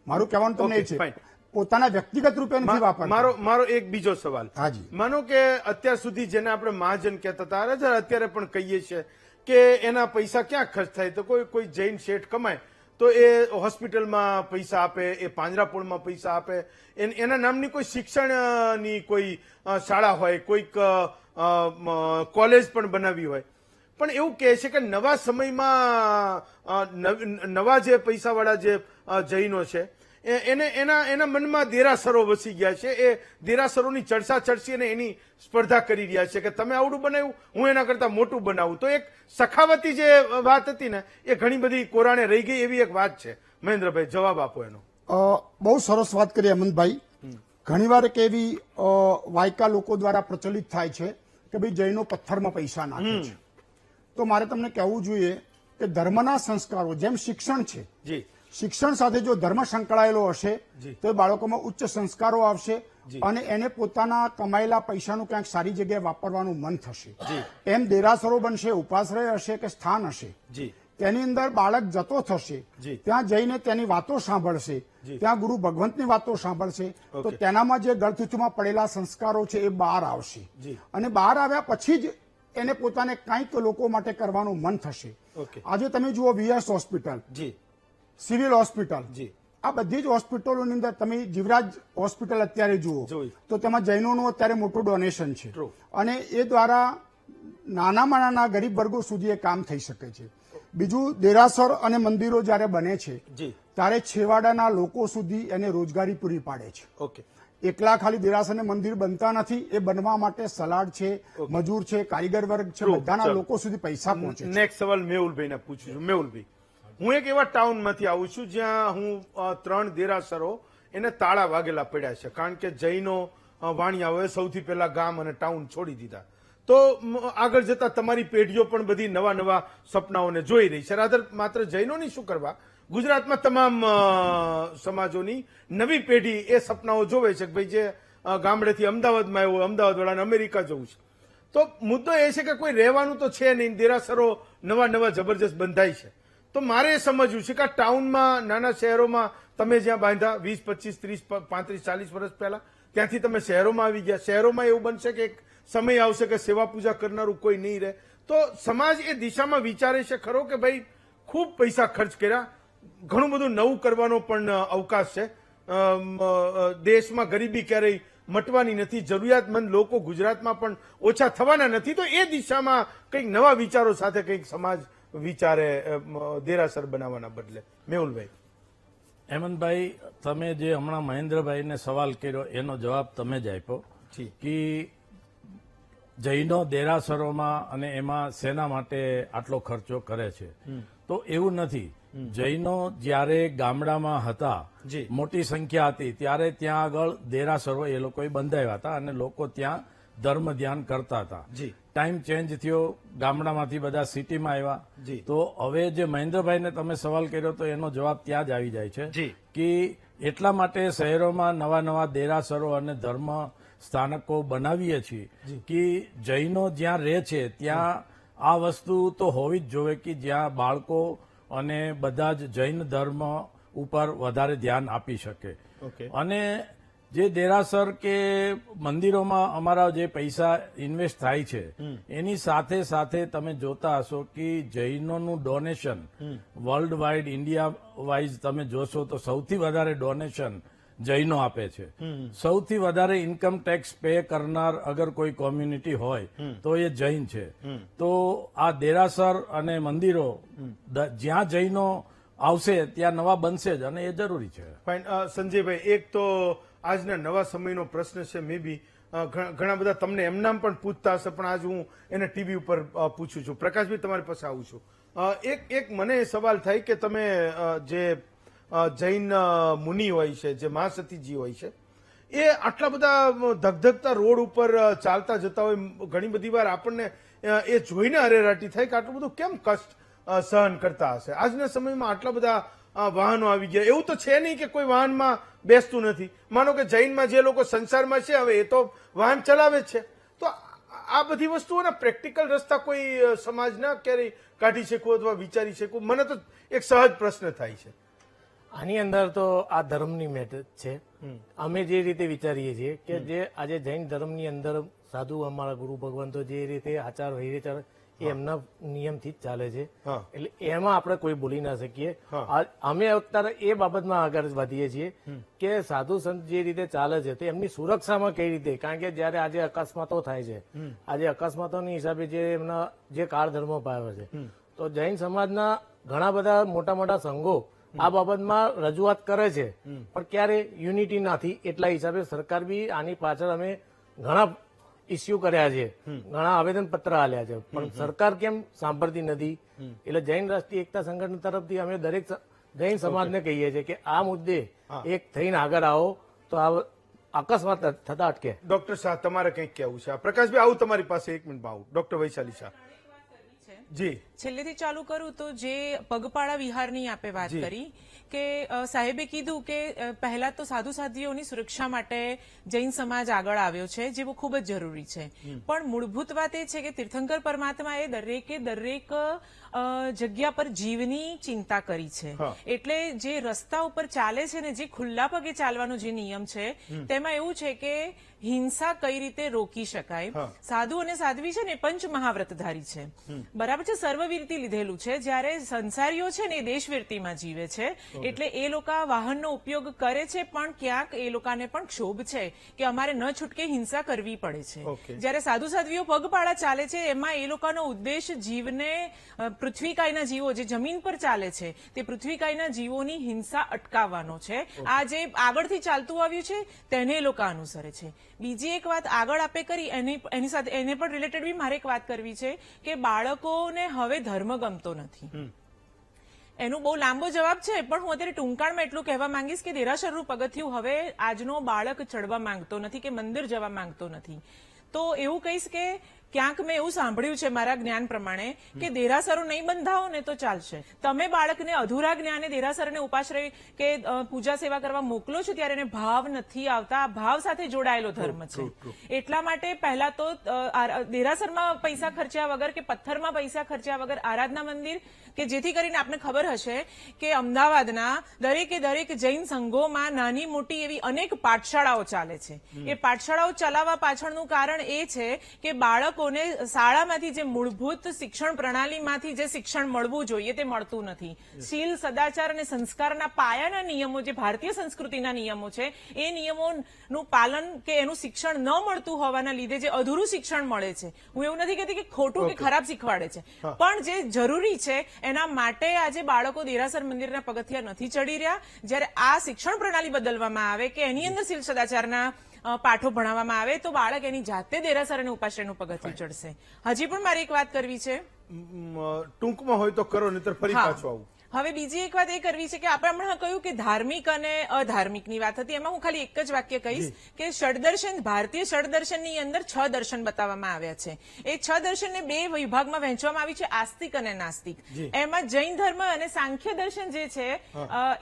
મારું કહેવાનું તમને એ ઓકે, છે, fine. પોતાના વ્યક્તિગત રૂપે નથી વાપરતા. મારો એક બીજો સવાલ. હાજી. માનો કે અત્યાર સુધી જેને આપણે મહાજન કહેતા હતા, અત્યારે પણ કહીએ છીએ કે એના પૈસા ક્યાં ખર્ચ થાય, તો કોઈ જૈન શેઠ કમાય તો એ હોસ્પિટલમાં પૈસા આપે, એ પાંજરાપોળમાં પૈસા આપે, એના નામની કોઈ શિક્ષણની કોઈ શાળા હોય, કોઈક કોલેજ પણ બનાવી હોય. પણ એવું કહે છે કે નવા સમયમાં નવા જે પૈસાવાળા જે જૈનો છે એના મનમાં દેરાસરો વસી ગયા છે. એ દેરાસરોની ચડસા ચડસી અને એની સ્પર્ધા કરી રહ્યા છે કે તમે આવડું બનાવ્યું, હું એના કરતા મોટું બનાવું. તો એક સખાવતી જે વાત હતી ને એ ઘણી બધી કોરાણે રહી ગઈ એવી એક વાત છે. મહેન્દ્રભાઈ, જવાબ આપો એનો. બહુ સરસ વાત કરી હેમંતભાઈ. ઘણીવાર એક એવી વાયકા લોકો દ્વારા પ્રચલિત થાય છે કે ભાઈ જૈનો પથ્થરમાં પૈસા નાખે છે. તો મારે તમને કહેવું જોઈએ કે ધર્મના સંસ્કારો જેમ શિક્ષણ છે, જી શિક્ષણ સાથે જો ધર્મ સંકળાયેલો હશે તો એ બાળકોમાં ઉચ્ચ સંસ્કારો આવશે અને એને પોતાના કમાયેલા પૈસાનું ક્યાંક સારી જગ્યાએ વાપરવાનું મન થશે. એમ દેરાસરો બનશે, ઉપાશ્રય હશે કે સ્થાન હશે, તેની અંદર બાળક જતો થશે, ત્યાં જઈને તેની વાતો સાંભળશે, ત્યાં ગુરુ ભગવંતની વાતો સાંભળશે, તો તેનામાં જે ગળથૂથમાં પડેલા સંસ્કારો છે એ બહાર આવશે અને બહાર આવ્યા પછી જ એને પોતાને કંઈક લોકો માટે કરવાનું મન થશે. આજે તમે જુઓ વીએસ હોસ્પિટલ, સિવિલ હોસ્પિટલ, આ બધી જ હોસ્પિટલોની અંદર તમે જીવરાજ હોસ્પિટલ અત્યારે જુઓ તો તેમાં જૈનોનું અત્યારે મોટું ડોનેશન છે અને એ દ્વારા નાનામાં નાના ગરીબ વર્ગો સુધી એ કામ થઈ શકે છે. બીજું, દેરાસર અને મંદિરો જ્યારે બને છે ત્યારે છેવાડાના લોકો સુધી એને રોજગારી પૂરી પાડે છે. એકલા ખાલી દેરાસર અને મંદિર બનતા નથી, એ બનવા માટે સલાડ છે, મજૂર છે, કારીગર વર્ગ છે, બધાના લોકો સુધી પૈસા પહોંચે. નેક્સ્ટ સવાલ મેહુલભાઈને પૂછું છું. મેહુલભાઈ, હું એક એવા ટાઉનમાંથી આવું છું જ્યાં હું 3 દેરાસરો એને તાળા વાગેલા પડ્યા છે, કારણ કે જૈનો વાણિયાઓએ સૌથી પહેલા ગામ અને ટાઉન છોડી દીધા. તો આગળ જતા તમારી પેઢીઓ પણ બધી નવા નવા સપનાઓને જોઈ રહી છે. માત્ર જૈનોની શું કરવા, ગુજરાતમાં તમામ સમાજોની નવી પેઢી એ સપનાઓ જોવે છે કે ભાઈ જે ગામડેથી અમદાવાદમાં આવ્યો, અમદાવાદ વાળાને અમેરિકા જવું છે. તો મુદ્દો એ છે કે કોઈ રહેવાનું તો છે નહીં, દેરાસરો નવા નવા જબરજસ્ત બંધાય છે. તો મારે એ સમજવું છે કે આ ટાઉનમાં, નાના શહેરોમાં તમે જ્યાં બાંધ્યા 20, 25, 30, 35, 40 વર્ષ પહેલા, ત્યાંથી તમે શહેરોમાં આવી ગયા. શહેરોમાં એવું બનશે કે એક સમય આવશે કે સેવા પૂજા કરનારું કોઈ નહીં રહે. તો સમાજ એ દિશામાં વિચારે છે ખરો કે ભાઈ ખૂબ પૈસા ખર્ચ કર્યા, ઘણું બધું નવું કરવાનો પણ અવકાશ છે. દેશમાં ગરીબી ક્યારેય મટવાની નથી, જરૂરિયાતમંદ લોકો ગુજરાતમાં પણ ઓછા થવાના નથી. તો એ દિશામાં કંઈક નવા વિચારો સાથે કંઈક સમાજ વિચારે દેરાસર બનાવવાના બદલે. મેહુલભાઈ. હેમંતભાઈ, તમે જે હમણાં મહેન્દ્રભાઈને સવાલ કર્યો એનો જવાબ તમે જ આપ્યો કે જૈનો દેરાસરોમાં અને એમાં શેના માટે આટલો ખર્ચો કરે છે. તો એવું નથી. જૈનો જ્યારે ગામડામાં હતા, મોટી સંખ્યા હતી, ત્યારે ત્યાં આગળ દેરાસરો એ લોકોએ બંધાવ્યા હતા અને લોકો ત્યાં ધર્મ ધ્યાન કરતા હતા. જી. ટાઈમ ચેન્જ થયો, ગામડામાંથી બધા સિટીમાં આવ્યા. જી. તો હવે જે મહેન્દ્રભાઈને તમે સવાલ કર્યો તો એનો જવાબ ત્યાં જ આવી જાય છે જી. કે એટલા માટે શહેરોમાં નવા નવા દેરાસરો અને ધર્મ સ્થાનકો બનાવીએ છીએ કે જૈનો જ્યાં રહે છે ત્યાં આ વસ્તુ તો હોવી જ જોઈએ કે જ્યાં બાળકો અને બધા જ જૈન ધર્મ ઉપર વધારે ધ્યાન આપી શકે. ઓકે. અને જે દેરાસર કે મંદિરોમાં અમારા જે પૈસા ઇન્વેસ્ટ થાય છે એની સાથે સાથે તમે જોતા હશો કે જૈનોનું donation world wide India wise તમે જોશો તો સૌથી વધારે ડોનેશન જૈનો આપે છે. સૌથી વધારે ઇન્કમ ટેક્સ પે કરનાર અગર કોઈ કોમ્યુનિટી હોય તો એ જૈન છે. તો આ દેરાસર અને મંદિરો જ્યાં જૈનો આવશે ત્યાં નવા બનશે જ અને એ જરૂરી છે. ફાઇન. સંજયભાઈ, એક તો આજના નવા સમયનો પ્રશ્ન છે, મે બી ઘણા બધા તમને એમનામ પણ પૂછતા હશે, પણ આજ હું એને ટીવી ઉપર પૂછું છું. પ્રકાશભાઈ, તમારી પાસે આવું છું. એક મને સવાલ થાય કે તમે જે જૈન મુનિ હોય છે, જે મહાસતીજી હોય છે, એ આટલા બધા ધગધગતા રોડ ઉપર ચાલતા જતા હોય, ઘણી બધી વાર આપણને એ જોઈને અરેરાટી થાય કે આટલું બધું કેમ કષ્ટ સહન કરતા હશે. આજના સમયમાં આટલા બધા વાહનો આવી ગયા, એવું તો છે નહીં કે કોઈ વાહનમાં બેસતું નથી. માનો કે જૈનમાં જે લોકો સંસારમાં છે, હવે એ તો વાહન ચલાવે જ છે. તો આ બધી વસ્તુઓના પ્રેક્ટિકલ રસ્તા કોઈ સમાજના ક્યારેય કાઢી શકું અથવા વિચારી શકું? મને તો એક સહજ પ્રશ્ન થાય છે. આની અંદર તો આ ધર્મની મેટર છે. અમે જે રીતે વિચારીએ છીએ કે જે આજે જૈન ધર્મની અંદર સાધુ અમારા ગુરુ ભગવંતો જે રીતે આચાર વિચાર એ એમના નિયમથી જ ચાલે છે, એટલે એમાં આપણે કોઈ બોલી ના શકીએ. અમે અત્યારે એ બાબતમાં આગળ વધીએ છીએ કે સાધુ સંત જે રીતે ચાલે છે તે એમની સુરક્ષામાં કઈ રીતે, કારણ કે જયારે આજે અકસ્માતો થાય છે, આજે અકસ્માતોની હિસાબે જે એમના જે કાળ ધર્મો પાવે છે, તો જૈન સમાજના ઘણા બધા મોટા મોટા સંઘો આ બાબતમાં રજૂઆત કરે છે, પણ ક્યારે યુનિટી નથી. એટલા હિસાબે સરકાર બી આની પાછળ અમે ઘણા ઇસ્યુ કર્યા છે, ઘણા આવેદન પત્ર આલ્યા છે, પણ સરકાર કેમ સાંભળતી નથી. એટલે જૈન રાષ્ટ્રીય એકતા સંગઠન તરફથી અમે દરેક જૈન સમાજને કહીએ છીએ કે આ મુદ્દે એક થઈને આગળ આવો તો આ અકસ્માત થતા અટકે. ડોક્ટર શાહ, તમારે કંઈક કહેવું છે? પ્રકાશભાઈ, આવું તમારી પાસે, એક મિનિટ આવું. ડોક્ટર વૈશાલી શાહ. જી. છેલ્લેથી ચાલુ કરું તો જે પગપાળા વિહારની આપે વાત કરી કે સાહેબે કીધું કે પહેલા તો સાધુ સાધ્વીઓની સુરક્ષા માટે જૈન સમાજ આગળ આવ્યો છે, જેવું ખૂબ જ જરૂરી છે. પણ મૂળભૂત વાત એ છે કે તીર્થંકર પરમાત્માએ દરેક જગ્યા પર જીવની ચિંતા કરી છે. એટલે જે રસ્તા ઉપર ચાલે છે ને જે ખુલ્લા પગે ચાલવાનો જે નિયમ છે તેમાં એવું છે કે હિંસા કઈ રીતે રોકી શકાય. સાધુ અને સાધ્વી છે ને પંચ મહાવ્રતધારી છે, બરાબર છે, સર્વવીરતી લીધેલું છે. જ્યારે સંસારીઓ છે ને એ દેશવીરતીમાં જીવે છે, એટલે એ લોકો વાહનનો ઉપયોગ કરે છે, પણ ક્યાંક એ લોકોને પણ ક્ષોભ છે કે અમારે ન છૂટકે હિંસા કરવી પડે છે. જ્યારે સાધુ સાધ્વીઓ પગપાળા ચાલે છે એમાં એ લોકોનો ઉદ્દેશ જીવને, પૃથ્વીકાયના જીવો જે જમીન પર ચાલે છે તે પૃથ્વીકાયના જીવોની હિંસા અટકાવવાનો છે. આ જે આગળથી ચાલતું આવ્યું છે તેને એ લોકો અનુસરે છે. બીજી એક વાત આગળ આપે કરી એની સાથે એને પણ રિલેટેડ બી મારે એક વાત કરવી છે કે બાળકોને હવે ધર્મ ગમતો નથી. એનું બહુ લાંબો જવાબ છે, પણ હું અત્યારે ટૂંકાણમાં એટલું કહેવા માંગીશ કે દેરાસરનું પગથિયું હવે આજનો બાળક ચડવા માંગતો નથી કે મંદિર જવા માંગતો નથી. તો એવું કહીશ કે ક્યાંક મેં એવું સાંભળ્યું છે મારા જ્ઞાન પ્રમાણે કે દેરાસરો નહીં બંધાવો ને તો ચાલશે. તમે બાળકને અધૂરા જ્ઞાને દેરાસરને ઉપાશ્રય કે પૂજા સેવા કરવા મોકલો છો ત્યારે એને ભાવ નથી આવતા. ભાવ સાથે જોડાયેલો ધર્મ છે. એટલા માટે પહેલા તો દેરાસરમાં પૈસા ખર્ચ્યા વગર કે પથ્થરમાં પૈસા ખર્ચ્યા વગર આરાધના મંદિર, કે જેથી કરીને આપને ખબર હશે કે અમદાવાદના દરેક જૈન સંઘોમાં નાની મોટી એવી અનેક પાઠશાળાઓ ચાલે છે. એ પાઠશાળાઓ ચલાવવા પાછળનું કારણ એ છે કે બાળકોને શાળામાંથી જે મૂળભૂત શિક્ષણ પ્રણાલીમાંથી જે શિક્ષણ મળવું જોઈએ તે મળતું નથી. શીલ, સદાચાર અને સંસ્કારના પાયાના નિયમો જે ભારતીય સંસ્કૃતિના નિયમો છે એ નિયમોનું પાલન કે એનું શિક્ષણ ન મળતું હોવાના લીધે જે અધૂરું શિક્ષણ મળે છે. હું એવું નથી કહેતી કે ખોટું કે ખરાબ શીખવાડે છે, પણ જે જરૂરી છે એના માટે આજે બાળકો દેરાસર મંદિરના પગથિયા નથી ચડી રહ્યા. જ્યારે આ શિક્ષણ પ્રણાલી બદલવામાં આવે કે એની અંદર શીલ સદાચારના પાઠો ભણાવવામાં આવે તો બાળક એની જાતે દેરાસર અને ઉપાશ્રયનું પગથિયું ચડશે. હજી પણ મારે એક વાત કરવી છે, ટૂંકમાં હોય તો કરો, નહીતર ફરી પાછું આવું. હવે બીજી એક વાત એ કરવી છે કે આપણે હમણાં કહ્યું કે ધાર્મિક અને અધાર્મિકની વાત હતી, એમાં હું ખાલી એક જ વાક્ય કહીશ કે ષડદર્શન, ભારતીય ષડદર્શનની અંદર 6 દર્શન બતાવવામાં આવ્યા છે. એ 6 દર્શનને 2 વિભાગમાં વહેંચવામાં આવી છે, આસ્તિક અને નાસ્તિક. એમાં જૈન ધર્મ અને સાંખ્ય દર્શન જે છે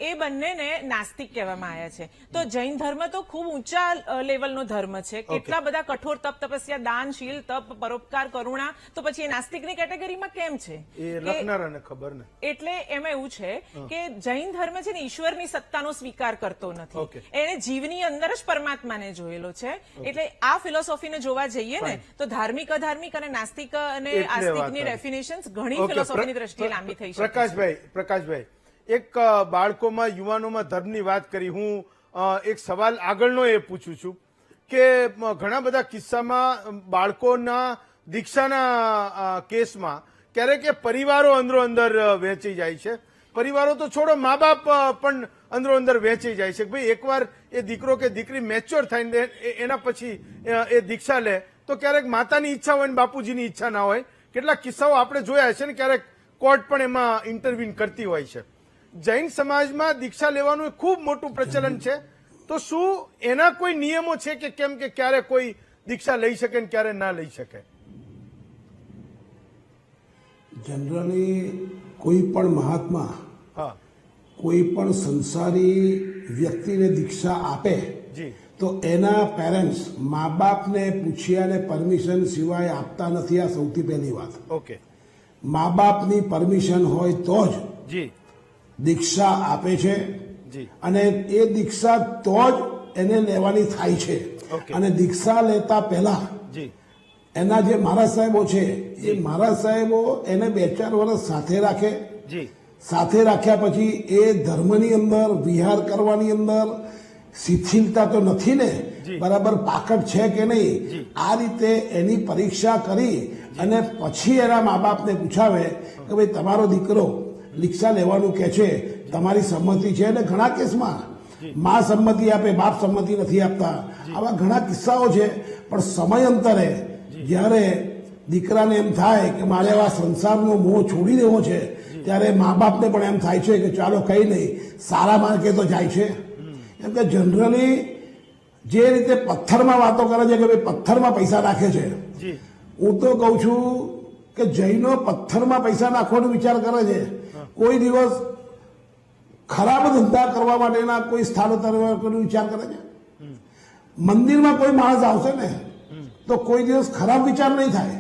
એ બંનેને નાસ્તિક કહેવામાં આવ્યા છે. તો જૈન ધર્મ તો ખૂબ ઊંચા લેવલનો ધર્મ છે, કેટલા બધા કઠોર તપ તપસ્યા, દાન, શીલ, તપ, પરોપકાર, કરુણા, તો પછી એ નાસ્તિકની કેટેગરીમાં કેમ છે? એ લખનારાને ખબર ને. એટલે એમાં એવું છે કે જૈન ધર્મ છે ને ઈશ્વરની સત્તાનો સ્વીકાર કરતો નથી, એને જીવની અંદર જ પરમાત્માને જોયેલો છે. એટલે આ ફિલોસોફીને જોવા જઈએ ને તો ધાર્મિક, અધાર્મિક અને નાસ્તિક અને આસ્તિકની ડેફિનેશન્સ ઘણી ફિલોસોફીની દ્રષ્ટિએ લાંબી થઈ શકે. પ્રકાશભાઈ, એક બાળકોમાં, યુવાનોમાં ધર્મની વાત કરી, હું એક સવાલ આગળનો એ પૂછું છું કે ઘણા બધા કિસ્સામાં બાળકોના દીક્ષાના કેસમાં ક્યારેક એ પરિવારો અંદરો અંદર વહેંચી જાય છે. પરિવારો તો છોડો, મા બાપ પણ અંદરો અંદર વહેંચી જાય છે. ભાઈ એકવાર એ દીકરો કે દીકરી મેચ્યોર થઈને એના પછી એ દીક્ષા લે તો ક્યારેક માતાની ઈચ્છા હોય ને બાપુજીની ઈચ્છા ના હોય. કેટલાક કિસ્સાઓ આપણે જોયા છે ને, ક્યારેક કોર્ટ પણ એમાં ઇન્ટરવીન કરતી હોય છે. જૈન સમાજમાં દીક્ષા લેવાનું ખૂબ મોટું પ્રચલન છે, તો શું એના કોઈ નિયમો છે કે કેમ કે ક્યારે કોઈ દીક્ષા લઈ શકે ને ક્યારે ના લઈ શકે? જનરલી કોઈ પણ મહાત્મા કોઈ પણ સંસારી વ્યક્તિને દીક્ષા આપે તો એના પેરેન્ટ્સ મા બાપને પૂછ્યા ને પરમિશન સિવાય આપતા નથી. આ સૌથી પહેલી વાત. ઓકે. મા બાપની પરમિશન હોય તો જ દીક્ષા આપે છે, અને એ દીક્ષા તો જ એને લેવાની થાય છે. અને દીક્ષા લેતા પહેલા એના જે મહારાજ સાહેબો છે એ મહારાજ સાહેબો એને 2-4 વર્ષ સાથે રાખે. સાથે રાખ્યા પછી એ ધર્મની અંદર વિહાર કરવાની અંદર શિથિલતા તો નથી ને, બરાબર પાકટ છે કે નહીં, આ રીતે એની પરીક્ષા કરી અને પછી એના મા બાપને પૂછાવે કે ભાઈ તમારો દીકરો દીક્ષા લેવાનું કે છે, તમારી સંમતિ છે? અને ઘણા કેસમાં મા સંમતિ આપે, બાપ સંમતિ નથી આપતા. આવા ઘણા કિસ્સાઓ છે. પણ સમયાંતરે જ્યારે દીકરાને એમ થાય કે મારે આવા સંસારનો મોહ છોડી દેવો છે, ત્યારે મા બાપને પણ એમ થાય છે કે ચાલો કઈ નહીં, સારા માર્ગે તો જાય છે. એમ કે જનરલી જે રીતે પથ્થરમાં વાતો કરે છે કે ભાઈ પથ્થરમાં પૈસા નાખે છે, હું તો કહું છું કે જૈનો પથ્થરમાં પૈસા નાખવાનો વિચાર કરે છે. કોઈ દિવસ ખરાબ ધંધા કરવા માટેના કોઈ સ્થાનો તરફનો વિચાર કરે છે? મંદિરમાં કોઈ માણસ આવશે ને તો કોઈ દિવસ ખરાબ વિચાર નહીં થાય.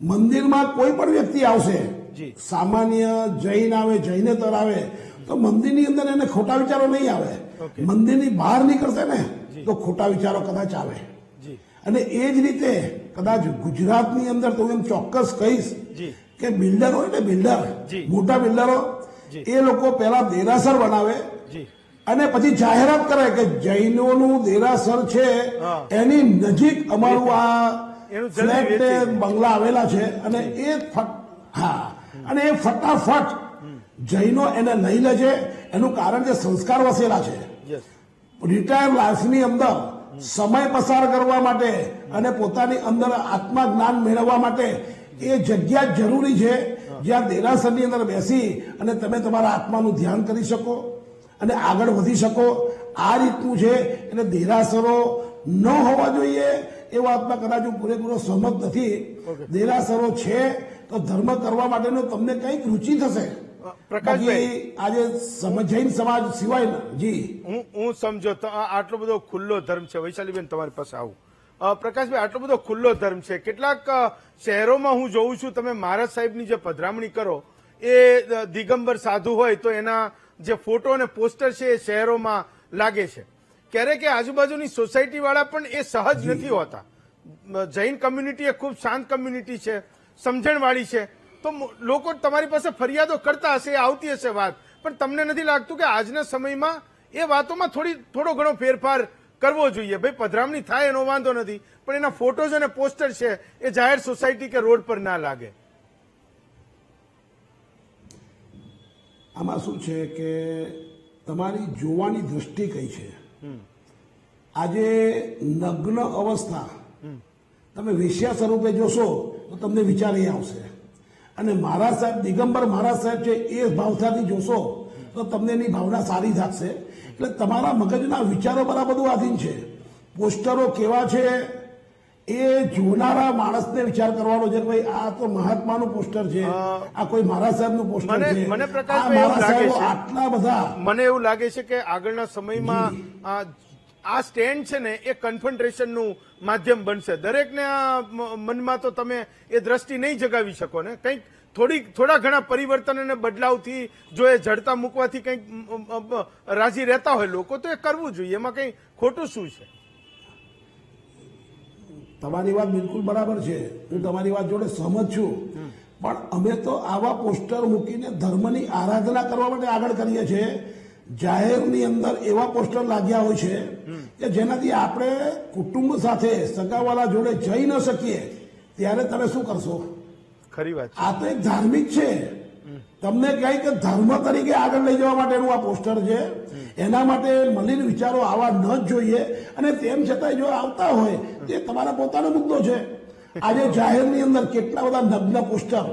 મંદિરમાં કોઈ પણ વ્યક્તિ આવશે, સામાન્ય જૈન આવે, જૈનેતર આવે, તો મંદિરની અંદર એને ખોટા વિચારો નહીં આવે. મંદિરની બહાર નીકળશે ને તો ખોટા વિચારો કદાચ આવે. અને એ જ રીતે કદાચ ગુજરાતની અંદર તો એમ ચોક્કસ કહીશ કે બિલ્ડર હોય ને, બિલ્ડર, મોટા બિલ્ડરો, એ લોકો પહેલા દેરાસર બનાવે અને પછી જાહેરાત કરે કે જૈનોનું દેરાસર છે, એની નજીક અમારું આ ફ્લેટ બંગલા આવેલા છે. અને એ ફટાફટ જૈનો એને લઈ લે છે. એનું કારણ કે સંસ્કાર વસેલા છે. રિટાયર લાઈફની અંદર સમય પસાર કરવા માટે અને પોતાની અંદર આત્મા જ્ઞાન મેળવવા માટે એ જગ્યા જરૂરી છે જ્યાં દેરાસરની અંદર બેસી અને તમે તમારા આત્માનું ધ્યાન કરી શકો અને આગળ વધી શકો. આ રીતનું છે. એટલે દેરાસરો ન હોવા જોઈએ એ વાતમાં કદાચ હું પૂરેપૂરો સહમત નથી. દેરાસરો છે તો ધર્મ કરવા માટેનો તમને કંઈક રુચિ થશે. પ્રકાશભાઈ, આજે જૈન સમાજ સિવાય હું સમજો તો આટલો બધો ખુલ્લો ધર્મ છે. વૈશાલીબેન, તમારી પાસે આવું. પ્રકાશભાઈ, આટલો બધો ખુલ્લો ધર્મ છે. કેટલાક શહેરોમાં હું જોઉં છું, તમે મહારાજ સાહેબની જે પધરામણી કરો એ દિગંબર સાધુ હોય તો એના જે ફોટો અને પોસ્ટર છે એ શહેરોમાં લાગે છે. ક્યારેક આજુબાજુની સોસાયટી વાળા પણ એ સહજ નથી હોતા. જૈન કમ્યુનિટી એ ખૂબ શાંત કમ્યુનિટી છે, સમજણવાળી છે, તો લોકો તમારી પાસે ફરિયાદો કરતા હશે, આવતી હશે વાત, પણ તમને નથી લાગતું કે આજના સમયમાં એ વાતોમાં થોડો ઘણો ફેરફાર કરવો જોઈએ? ભાઈ પધરામણી થાય એનો વાંધો નથી, પણ એના ફોટોઝ અને પોસ્ટર છે એ જાહેર સોસાયટી કે રોડ પર ના લાગે. આમાં શું છે કે તમારી જોવાની દ્રષ્ટિ કઈ છે. આજે નગ્ન અવસ્થા તમે વેશ્યા સ્વરૂપે જોશો તો તમને વિચાર એ આવશે, અને મહારાજ સાહેબ દિગંબર મહારાજ સાહેબ છે એ ભાવનાથી જોશો તો તમને એની ભાવના સારી લાગશે. એટલે તમારા મગજના વિચારો પર આ બધું આધીન છે. પોસ્ટરો કેવા છે એ જોનારા માણસને વિચાર કરવાનો છે કે ભાઈ આ તો મહાત્માનું પોસ્ટર છે, આ કોઈ મહારાજ સાહેબનું પોસ્ટર છે, મને આ પ્રકાશભાઈ એવું મહારાજ લાગે સાહેબો છે, આટલા બધા. મને એવું લાગે છે કે આગળના સમયમાં આ સ્ટેન્ડ છે ને એ કન્ફન્ટ્રેશનનું માધ્યમ બનશે. દરેકને મનમાં તો તમે એ દ્રષ્ટિ નહીં જગાવી શકો ને. કંઈક થોડા ઘણા પરિવર્તન અને બદલાવથી જો એ જડતા મૂકવાથી કંઈક રાજી રહેતા હોય લોકો તો એ કરવું જોઈએ. એમાં કંઈ ખોટું શું છે? તમારી વાત બિલકુલ બરાબર છે, હું તમારી વાત જોડે સહમત છું. પણ અમે તો આવા પોસ્ટર મૂકીને ધર્મની આરાધના કરવા માટે આગળ કરીએ છીએ. જાહેરની અંદર એવા પોસ્ટર લાગ્યા હોય છે કે જેનાથી આપણે કુટુંબ સાથે સગાવાલા જોડે જઈ ન શકીએ ત્યારે તમે શું કરશો? ખરી વાત છે. આ તો એક ધાર્મિક છે. તમને કહે કે ધર્મ તરીકે આગળ લઈ જવા માટેનું આ પોસ્ટર છે. એના માટે મલિન વિચારો આવા ન જ જોઈએ. અને તેમ છતાં જો આવતા હોય તે તમારા પોતાનો મુદ્દો છે. આજે જાહેરની અંદર કેટલા બધા નગ્ન પોસ્ટર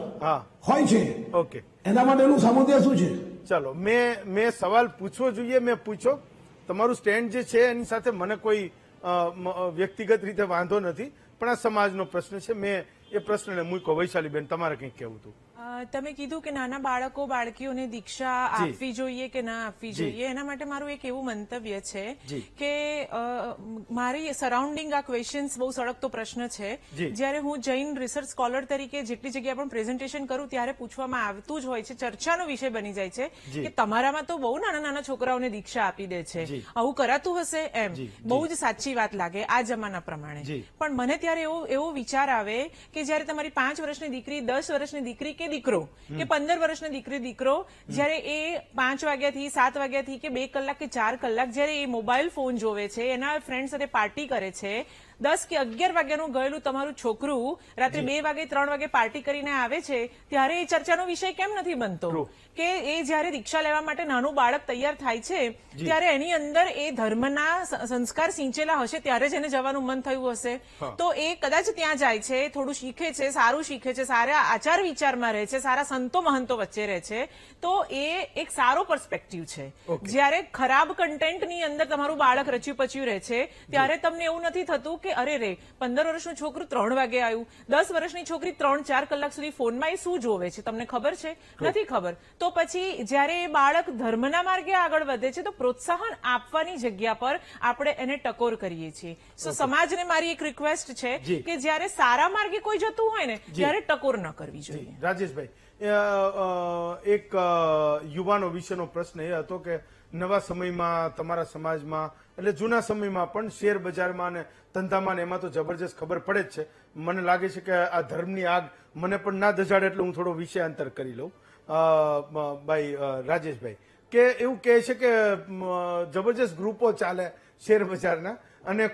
હોય છે. ઓકે, એના માટેનું સામુદ્ય શું છે? ચાલો, મેં સવાલ પૂછવો જોઈએ, મેં પૂછો. તમારું સ્ટેન્ડ જે છે એની સાથે મને કોઈ વ્યક્તિગત રીતે વાંધો નથી, પણ આ સમાજનો પ્રશ્ન છે. મેં એ પ્રશ્નને મૂક્યો. વૈશાલીબેન, તમારે કંઈક કહેવું હતું? તમે કીધું કે નાના બાળકોને દીક્ષા આપવી જોઈએ કે ના આપવી જોઈએ. એના માટે મારું એક એવું મંતવ્ય છે કે મારી સરાઉન્ડિંગ આ ક્વેશ્ચન્સ બહુ સળગતો પ્રશ્ન છે. જ્યારે હું જૈન રિસર્ચ સ્કોલર તરીકે જેટલી જગ્યાએ પણ પ્રેઝન્ટેશન કરું ત્યારે પૂછવામાં આવતું જ હોય છે, ચર્ચાનો વિષય બની જાય છે કે તમારામાં તો બહુ નાના નાના છોકરાઓને દીક્ષા આપી દે છે, આવું કરાતું હશે એમ. બહુ જ સાચી વાત લાગે આ જમાના પ્રમાણે. પણ મને ત્યારે એવો વિચાર આવે કે જયારે તમારી 5 વર્ષની દીકરી, 10 વર્ષની દીકરી કે દીકરો કે 15 વર્ષની દીકરો જયારે એ 5 વાગ્યાથી 7 વાગ્યાથી કે 2 કલાક કે 4 કલાક જયારે એ મોબાઈલ ફોન જોવે છે, એના ફ્રેન્ડ સાથે પાર્ટી કરે છે, 10 કે 11 વાગ્યાનું ગયેલું તમારું છોકરું રાત્રે 2 વાગે 3 વાગે પાર્ટી કરીને આવે છે, ત્યારે એ ચર્ચાનો વિષય કેમ નથી બનતો? કે એ જયારે દીક્ષા લેવા માટે નાનું બાળક તૈયાર થાય છે ત્યારે એની અંદર એ ધર્મના સંસ્કાર સિંચેલા હશે ત્યારે જ એને જવાનું મન થયું હશે. તો એ કદાચ ત્યાં જાય છે, થોડું શીખે છે, સારું શીખે છે, સારા આચાર વિચારમાં રહે છે, સારા સંતો મહંતો વચ્ચે રહે છે, તો એ એક સારો પર્સપેક્ટિવ છે. જયારે ખરાબ કન્ટેન્ટની અંદર તમારું બાળક રચ્યું પચ્યું રહે છે ત્યારે તમને એવું નથી થતું કે અરે રે 15 વર્ષનું છોકરું 3 વાગે આવ્યું, 10 વર્ષની છોકરી 3-4 કલાક સુધી ફોનમાં એ શું જોવે છે તમને ખબર છે? નથી ખબર. તો પછી જયારે એ બાળક ધર્મના માર્ગે આગળ વધે છે તો પ્રોત્સાહન આપવાની જગ્યા પર આપણે એને ટકોર કરીએ છીએ. સમાજને મારી એક રિક્વેસ્ટ છે કે જયારે સારા માર્ગે કોઈ જતું હોય ને ત્યારે ટકોર ન કરવી જોઈએ. રાજેશભાઈ, એક યુવાનો વિશેનો પ્રશ્ન એ હતો કે નવા સમયમાં તમારા સમાજમાં એટલે જૂના સમયમાં પણ શેર બજારમાં અને ધંધામાં એમાં તો જબરજસ્ત ખબર પડે જ છે. મને લાગે છે કે આ ધર્મની આગ મને પણ ના દજાડે એટલે હું થોડો વિષયાંતર કરી લઉં. ભાઈ રાજેશભાઈ, કે એવું કહે છે કે જબરજસ્ત ગ્રુપો ચાલે શેર બજારના અને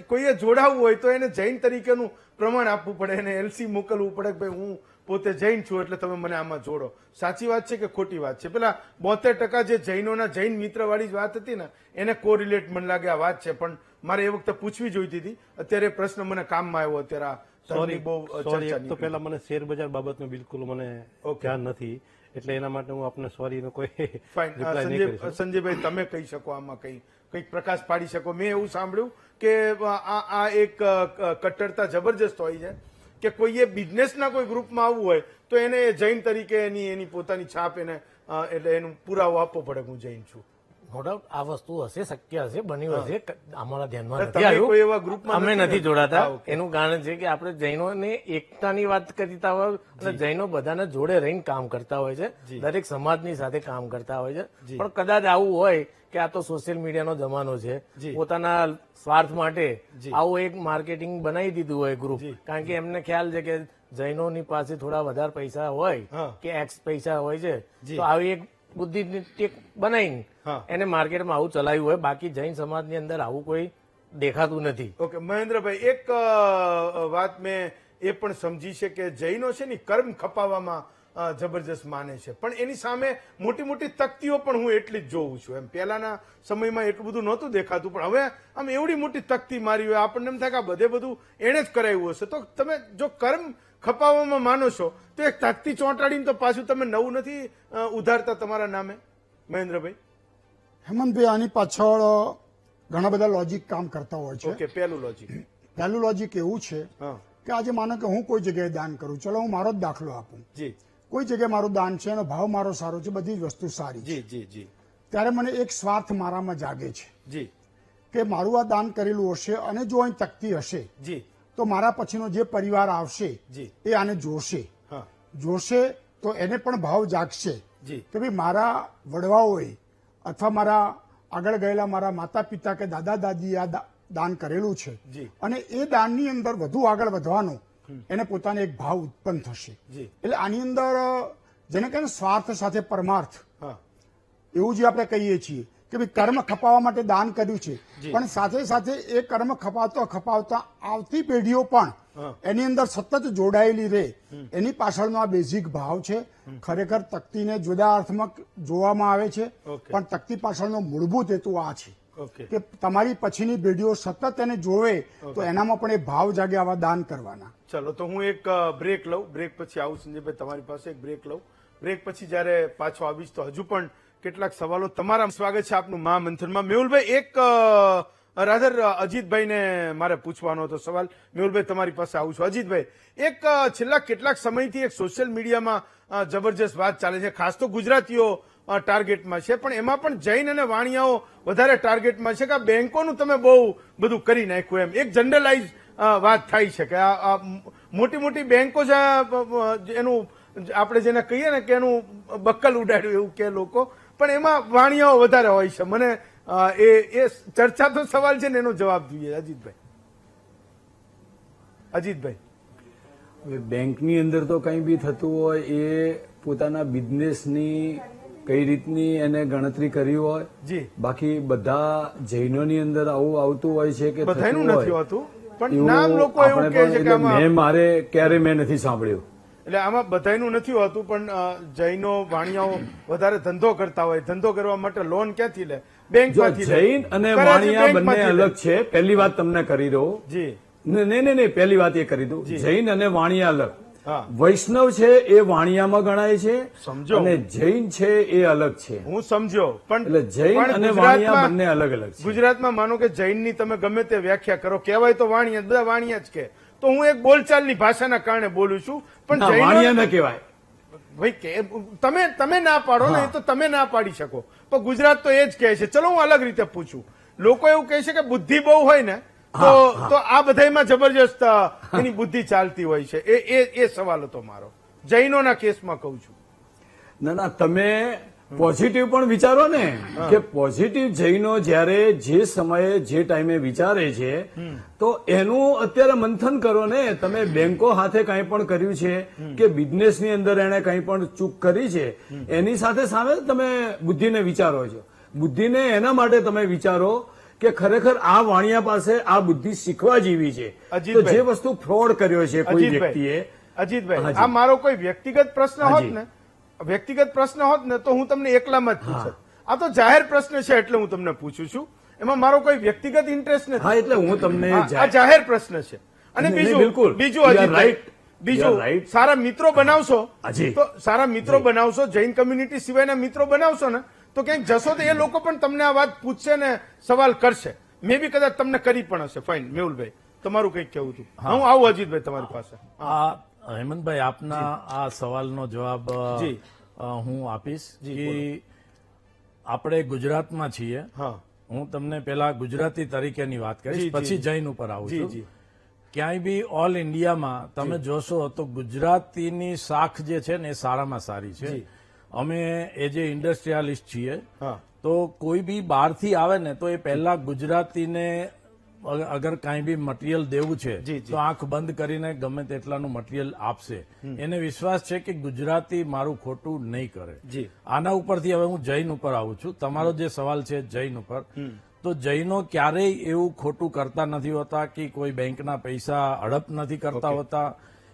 કોઈએ જોડાવવું હોય તો એને જૈન તરીકેનું પ્રમાણ આપવું પડે, એને એલસી મોકલવું પડે કે ભાઈ હું પોતે જૈન છું એટલે તમે મને આમાં જોડો. સાચી વાત છે કે ખોટી વાત છે? પેલા 72% જે જૈનોના જૈન મિત્રવાળી જ વાત હતી ને એને કોરિલેટ મને લાગે આ વાત છે, પણ મારે એ વખતે પૂછવી જોઈતી હતી. અત્યારે પ્રશ્ન મને કામમાં આવ્યો. અત્યારે તો પેલા મને શેર બજાર બાબતનું બિલકુલ મને ધ્યાન નથી, એટલે એના માટે હું આપને સોરી નો કોઈ રિપ્લાય નહીં કરી શકું. સંજયભાઈ, તમે કહી શકો આમાં કંઈક પ્રકાશ પાડી શકો? મેં એવું સાંભળ્યું કે આ એક કટ્ટરતા જબરજસ્ત હોય છે કે કોઈએ બિઝનેસના કોઈ ગ્રુપમાં આવવું હોય તો એને જૈન તરીકે એની પોતાની છાપ એને એટલે એનું પુરાવો આપવો પડે હું જૈન છું. નો ડાઉટ આ વસ્તુ હશે, શક્ય હશે, બન્યું હશે, અમારા ધ્યાનમાં નથી તમે કોઈ એવા આવ્યું, ગ્રુપમાં અમે નથી નથી જોડાતા. એનું કારણ છે કે આપણે જૈનોને એકતાની વાત કરતા હોય અને જૈનો બધાના જોડે રહીને કામ કરતા હોય છે, દરેક સમાજની સાથે કામ કરતા હોય છે. પણ કદાચ આવું હોય કે આ તો સોશિયલ મીડિયાનો જમાનો છે, પોતાના સ્વાર્થ માટે આવું એક માર્કેટિંગ બનાવી દીધું હોય ગ્રુપ, કારણ કે એમને ખ્યાલ છે કે જૈનોની પાસે થોડા વધારે પૈસા હોય કે એક્સ પૈસા હોય છે, તો આવી એક બુદ્ધિ ટેક બનાવીને એને માર્કેટમાં આવું ચલાવ્યું હોય. બાકી જૈન સમાજની અંદર આવું કોઈ દેખાતું નથી. ઓકે મહેન્દ્રભાઈ, એક વાત મેં એ પણ સમજી છે કે જૈનો છે ને કર્મ ખપાવવામાં જબરજસ્ત માને છે, પણ એની સામે મોટી મોટી તકતીઓ પણ હું એટલી જ જોઉં છું. એમ પહેલાના સમયમાં એટલું બધું નહોતું દેખાતું, પણ હવે આમ એવડી મોટી તકતી મારી હોય આપણને એમ થાય કે આ બધું એણે જ કરાવ્યું હશે. તો તમે જો કર્મ ખપાવવામાં માનો છો તો એક તકતી ચોંટાડીને તો પાછું તમે નવું નથી ઉધારતા તમારા નામે? મહેન્દ્રભાઈ. હેમંતભાઈ, આની પાછળ ઘણા બધા લોજિક કામ કરતા હોય છે. ઓકે, પહેલું લોજિક એવું છે કે આજે માનો કે હું કોઈ જગ્યાએ દાન કરું, ચલો હું મારો જ દાખલો આપું. જી કોઈ જગ્યાએ મારું દાન છે, એનો ભાવ મારો સારો છે, બધી જ વસ્તુ સારી છે. જી જી જી ત્યારે મને એક સ્વાર્થ મારામાં જાગે છે જી કે મારું આ દાન કરેલું હશે અને જો અહીં તકતી હશે જી તો મારા પછીનો જે પરિવાર આવશે જી એ આને જોશે. હા જોશે તો એને પણ ભાવ જાગશે જી કે ભાઈ મારા વડવાઓએ અથવા મારા આગળ ગયેલા મારા માતા પિતા કે દાદા દાદી આ દાન કરેલું છે જી. અને એ દાનની અંદર વધુ આગળ વધવાનો એને પોતાને એક ભાવ ઉત્પન્ન થશે. જી. એટલે આની અંદર જેને કહે ને સ્વાર્થ સાથે પરમાર્થ, હા એવું જે આપણે કહીએ છીએ કે ભાઈ કર્મ ખપાવવા માટે દાન કર્યું છે, પણ સાથે સાથે એ કર્મ ખપાવતા આવતી પેઢીઓ પણ એની અંદર સતત જોડાયેલી રહે, એની પાછળનો આ બેઝિક ભાવ છે. ખરેખર તકતીને જુદા અર્થમાં જોવામાં આવે છે, પણ તકતી પાછળનો મૂળભૂત હેતુ આ છે કે તમારી પછીની પેઢીઓ સતત એને જોવે તો એનામાં પણ એ ભાવ જાગે આવા દાન કરવાના. ચલો, તો હું એક બ્રેક લઉં. બ્રેક પછી આવું સંજયભાઈ તમારી પાસે એક બ્રેક લઉં. બ્રેક પછી જયારે પાછો આવીશ તો હજુ પણ કેટલાક સવાલો તમારા. સ્વાગત છે આપનું મહામંથનમાં. મેહુલભાઈ, એક રાધર અજીતભાઈને મારે પૂછવાનો હતો સવાલ. મેહુલભાઈ તમારી પાસે આવું છું. અજીતભાઈ, એક છેલ્લા કેટલાક સમયથી એક સોશિયલ મીડિયામાં જબરજસ્ત વાત ચાલે છે, ખાસ તો ગુજરાતીઓ ટાર્ગેટમાં છે, પણ એમાં પણ જૈન અને વાણિયાઓ વધારે ટાર્ગેટમાં છે કે આ બેંકોનું તમે બહુ બધું કરી નાખ્યું. એમ એક જનરલાઇઝ વાત થાય છે કે આ મોટી મોટી બેંકો એનું આપણે જેને કહીએ ને કે એનું બક્કલ ઉડાડ્યું એવું કે લોકો, પણ એમાં વાણિયાઓ વધારે હોય છે. મને એ ચર્ચા તો સવાલ છે ને એનો જવાબ જોઈએ. અજીતભાઈ. હવે બેંકની અંદર તો કંઈ બી થતું હોય એ પોતાના બિઝનેસની કઈ રીતની એને ગણતરી કરી હોય. જી. બાકી બધા જૈનોની અંદર આવું આવતું હોય છે કે બધાનું થતું નથી હોય. હોતું, પણ નામ લોકો એવું આપણે કહે પણ છે કે એટલે આમાં મારે ક્યારે મેં નથી સાંભળ્યું. એટલે આમાં બધાનું નથી હોતું, પણ જૈનો વાણિયાઓ વધારે ધંધો કરતા હોય. ધંધો કરવા માટે લોન ક્યાંથી લે? બેંકમાંથી લે. જૈન અને કરે છે વાણિયા બંને બેંકમાંથી લે. અલગ છે. પહેલી વાત તમને કરી દઉં. જી. નહીં, પહેલી વાત એ કરી દઉં. જૈન અને વાણિયા અલગ. હા. વૈષ્ણવ છે એ વાણિયામાં ગણાય છે, સમજો. અને જૈન છે એ અલગ છે. હું સમજો, પણ એટલે જૈન પણ અને ગુજરાતમાં- વાણિયા બંને અલગ અલગ છે. ગુજરાતમાં માનો કે જૈનની તમે ગમે તે વ્યાખ્યા કરો, કહેવાય તો વાણિયા, બધા વાણિયા જ કે. તો હું એક બોલચાલની ભાષાના કારણે બોલું છું, પણ ના, વાણિયા ન કહેવાય. ભાઈ તમે ના પાડો ને, એ તો તમે ના પાડી શકો, પણ ગુજરાત તો એ જ કહે છે. ચલો હું અલગ રીતે પૂછું. લોકો એવું કહે છે કે બુદ્ધિ બહુ હોય ને તો આ બધામાં જબરજસ્ત એની બુદ્ધિ ચાલતી હોય છે. એ સવાલ હતો મારો. જૈનોના કેસમાં કહું છું. ના, તમે પોઝિટિવ પણ વિચારો ને કે પોઝિટિવ જૈનો જ્યારે જે સમયે જે ટાઈમે વિચારે છે તો એનું અત્યારે મંથન કરો ને. તમે બેંકો સાથે કંઈ પણ કર્યું છે કે બિઝનેસની અંદર એને કંઈ પણ ચૂક કરી છે, એની સાથે સામે તમે બુદ્ધિને વિચારો છો. બુદ્ધિને એના માટે તમે વિચારો કે ખરેખર આ વાણિયા પાસે આ બુદ્ધિ શીખવા જેવી છે. તો જે વસ્તુ ફ્રોડ કર્યો છે કોઈ વ્યક્તિએ. અજીતભાઈ, આ મારો કોઈ વ્યક્તિગત પ્રશ્ન હોત ને તો હું તમને એકલામાં જ પૂછત. આ તો જાહેર પ્રશ્ન છે એટલે હું તમને પૂછું છું. એમાં મારો કોઈ વ્યક્તિગત ઇન્ટરેસ્ટ નથી. હા, એટલે હું તમને આ જાહેર પ્રશ્ન છે. અને બીજું અજીતભાઈ, સારા મિત્રો બનાવશો તો સારા મિત્રો બનાવશો, જૈન કમ્યુનિટી સિવાયના મિત્રો બનાવશો ને તો ક્યાંક જશો તો એ લોકો પણ તમને આ વાત પૂછશે ને સવાલ કરશે. મે બી કદાચ તમને કરી પણ હશે. ફાઇન. મેહુલભાઈ, તમારું કંઈક કહેવું હતું. હું આવું અજીતભાઈ તમારી પાસે. હેમંતભાઈ, આપના આ સવાલનો જવાબ હું આપીશ કે આપણે ગુજરાતમાં છીએ. હું તમને પેલા ગુજરાતી તરીકેની વાત કરીશ, પછી જૈન ઉપર આવું છું. ક્યાંય બી ઓલ ઇન્ડિયામાં તમે જોશો તો ગુજરાતીની શાખ જે છે ને એ સારામાં સારી છે. અમે એ જે ઇન્ડસ્ટ્રીયાલિસ્ટ છીએ તો કોઈ બી બહારથી આવે ને તો એ પહેલા ગુજરાતીને અગર કાંઈ બી મટીરિયલ દેવું છે તો આંખ બંધ કરીને ગમે તેટલાનું મટીરિયલ આપશે. એને વિશ્વાસ છે કે ગુજરાતી મારું ખોટું નહીં કરે. આના ઉપરથી હવે હું જૈન ઉપર આવું છું. તમારો જે સવાલ છે જૈન ઉપર, તો જૈનો ક્યારેય એવું ખોટું કરતા નથી હોતા કે કોઈ બેંકના પૈસા હડપ નથી કરતા હોતા.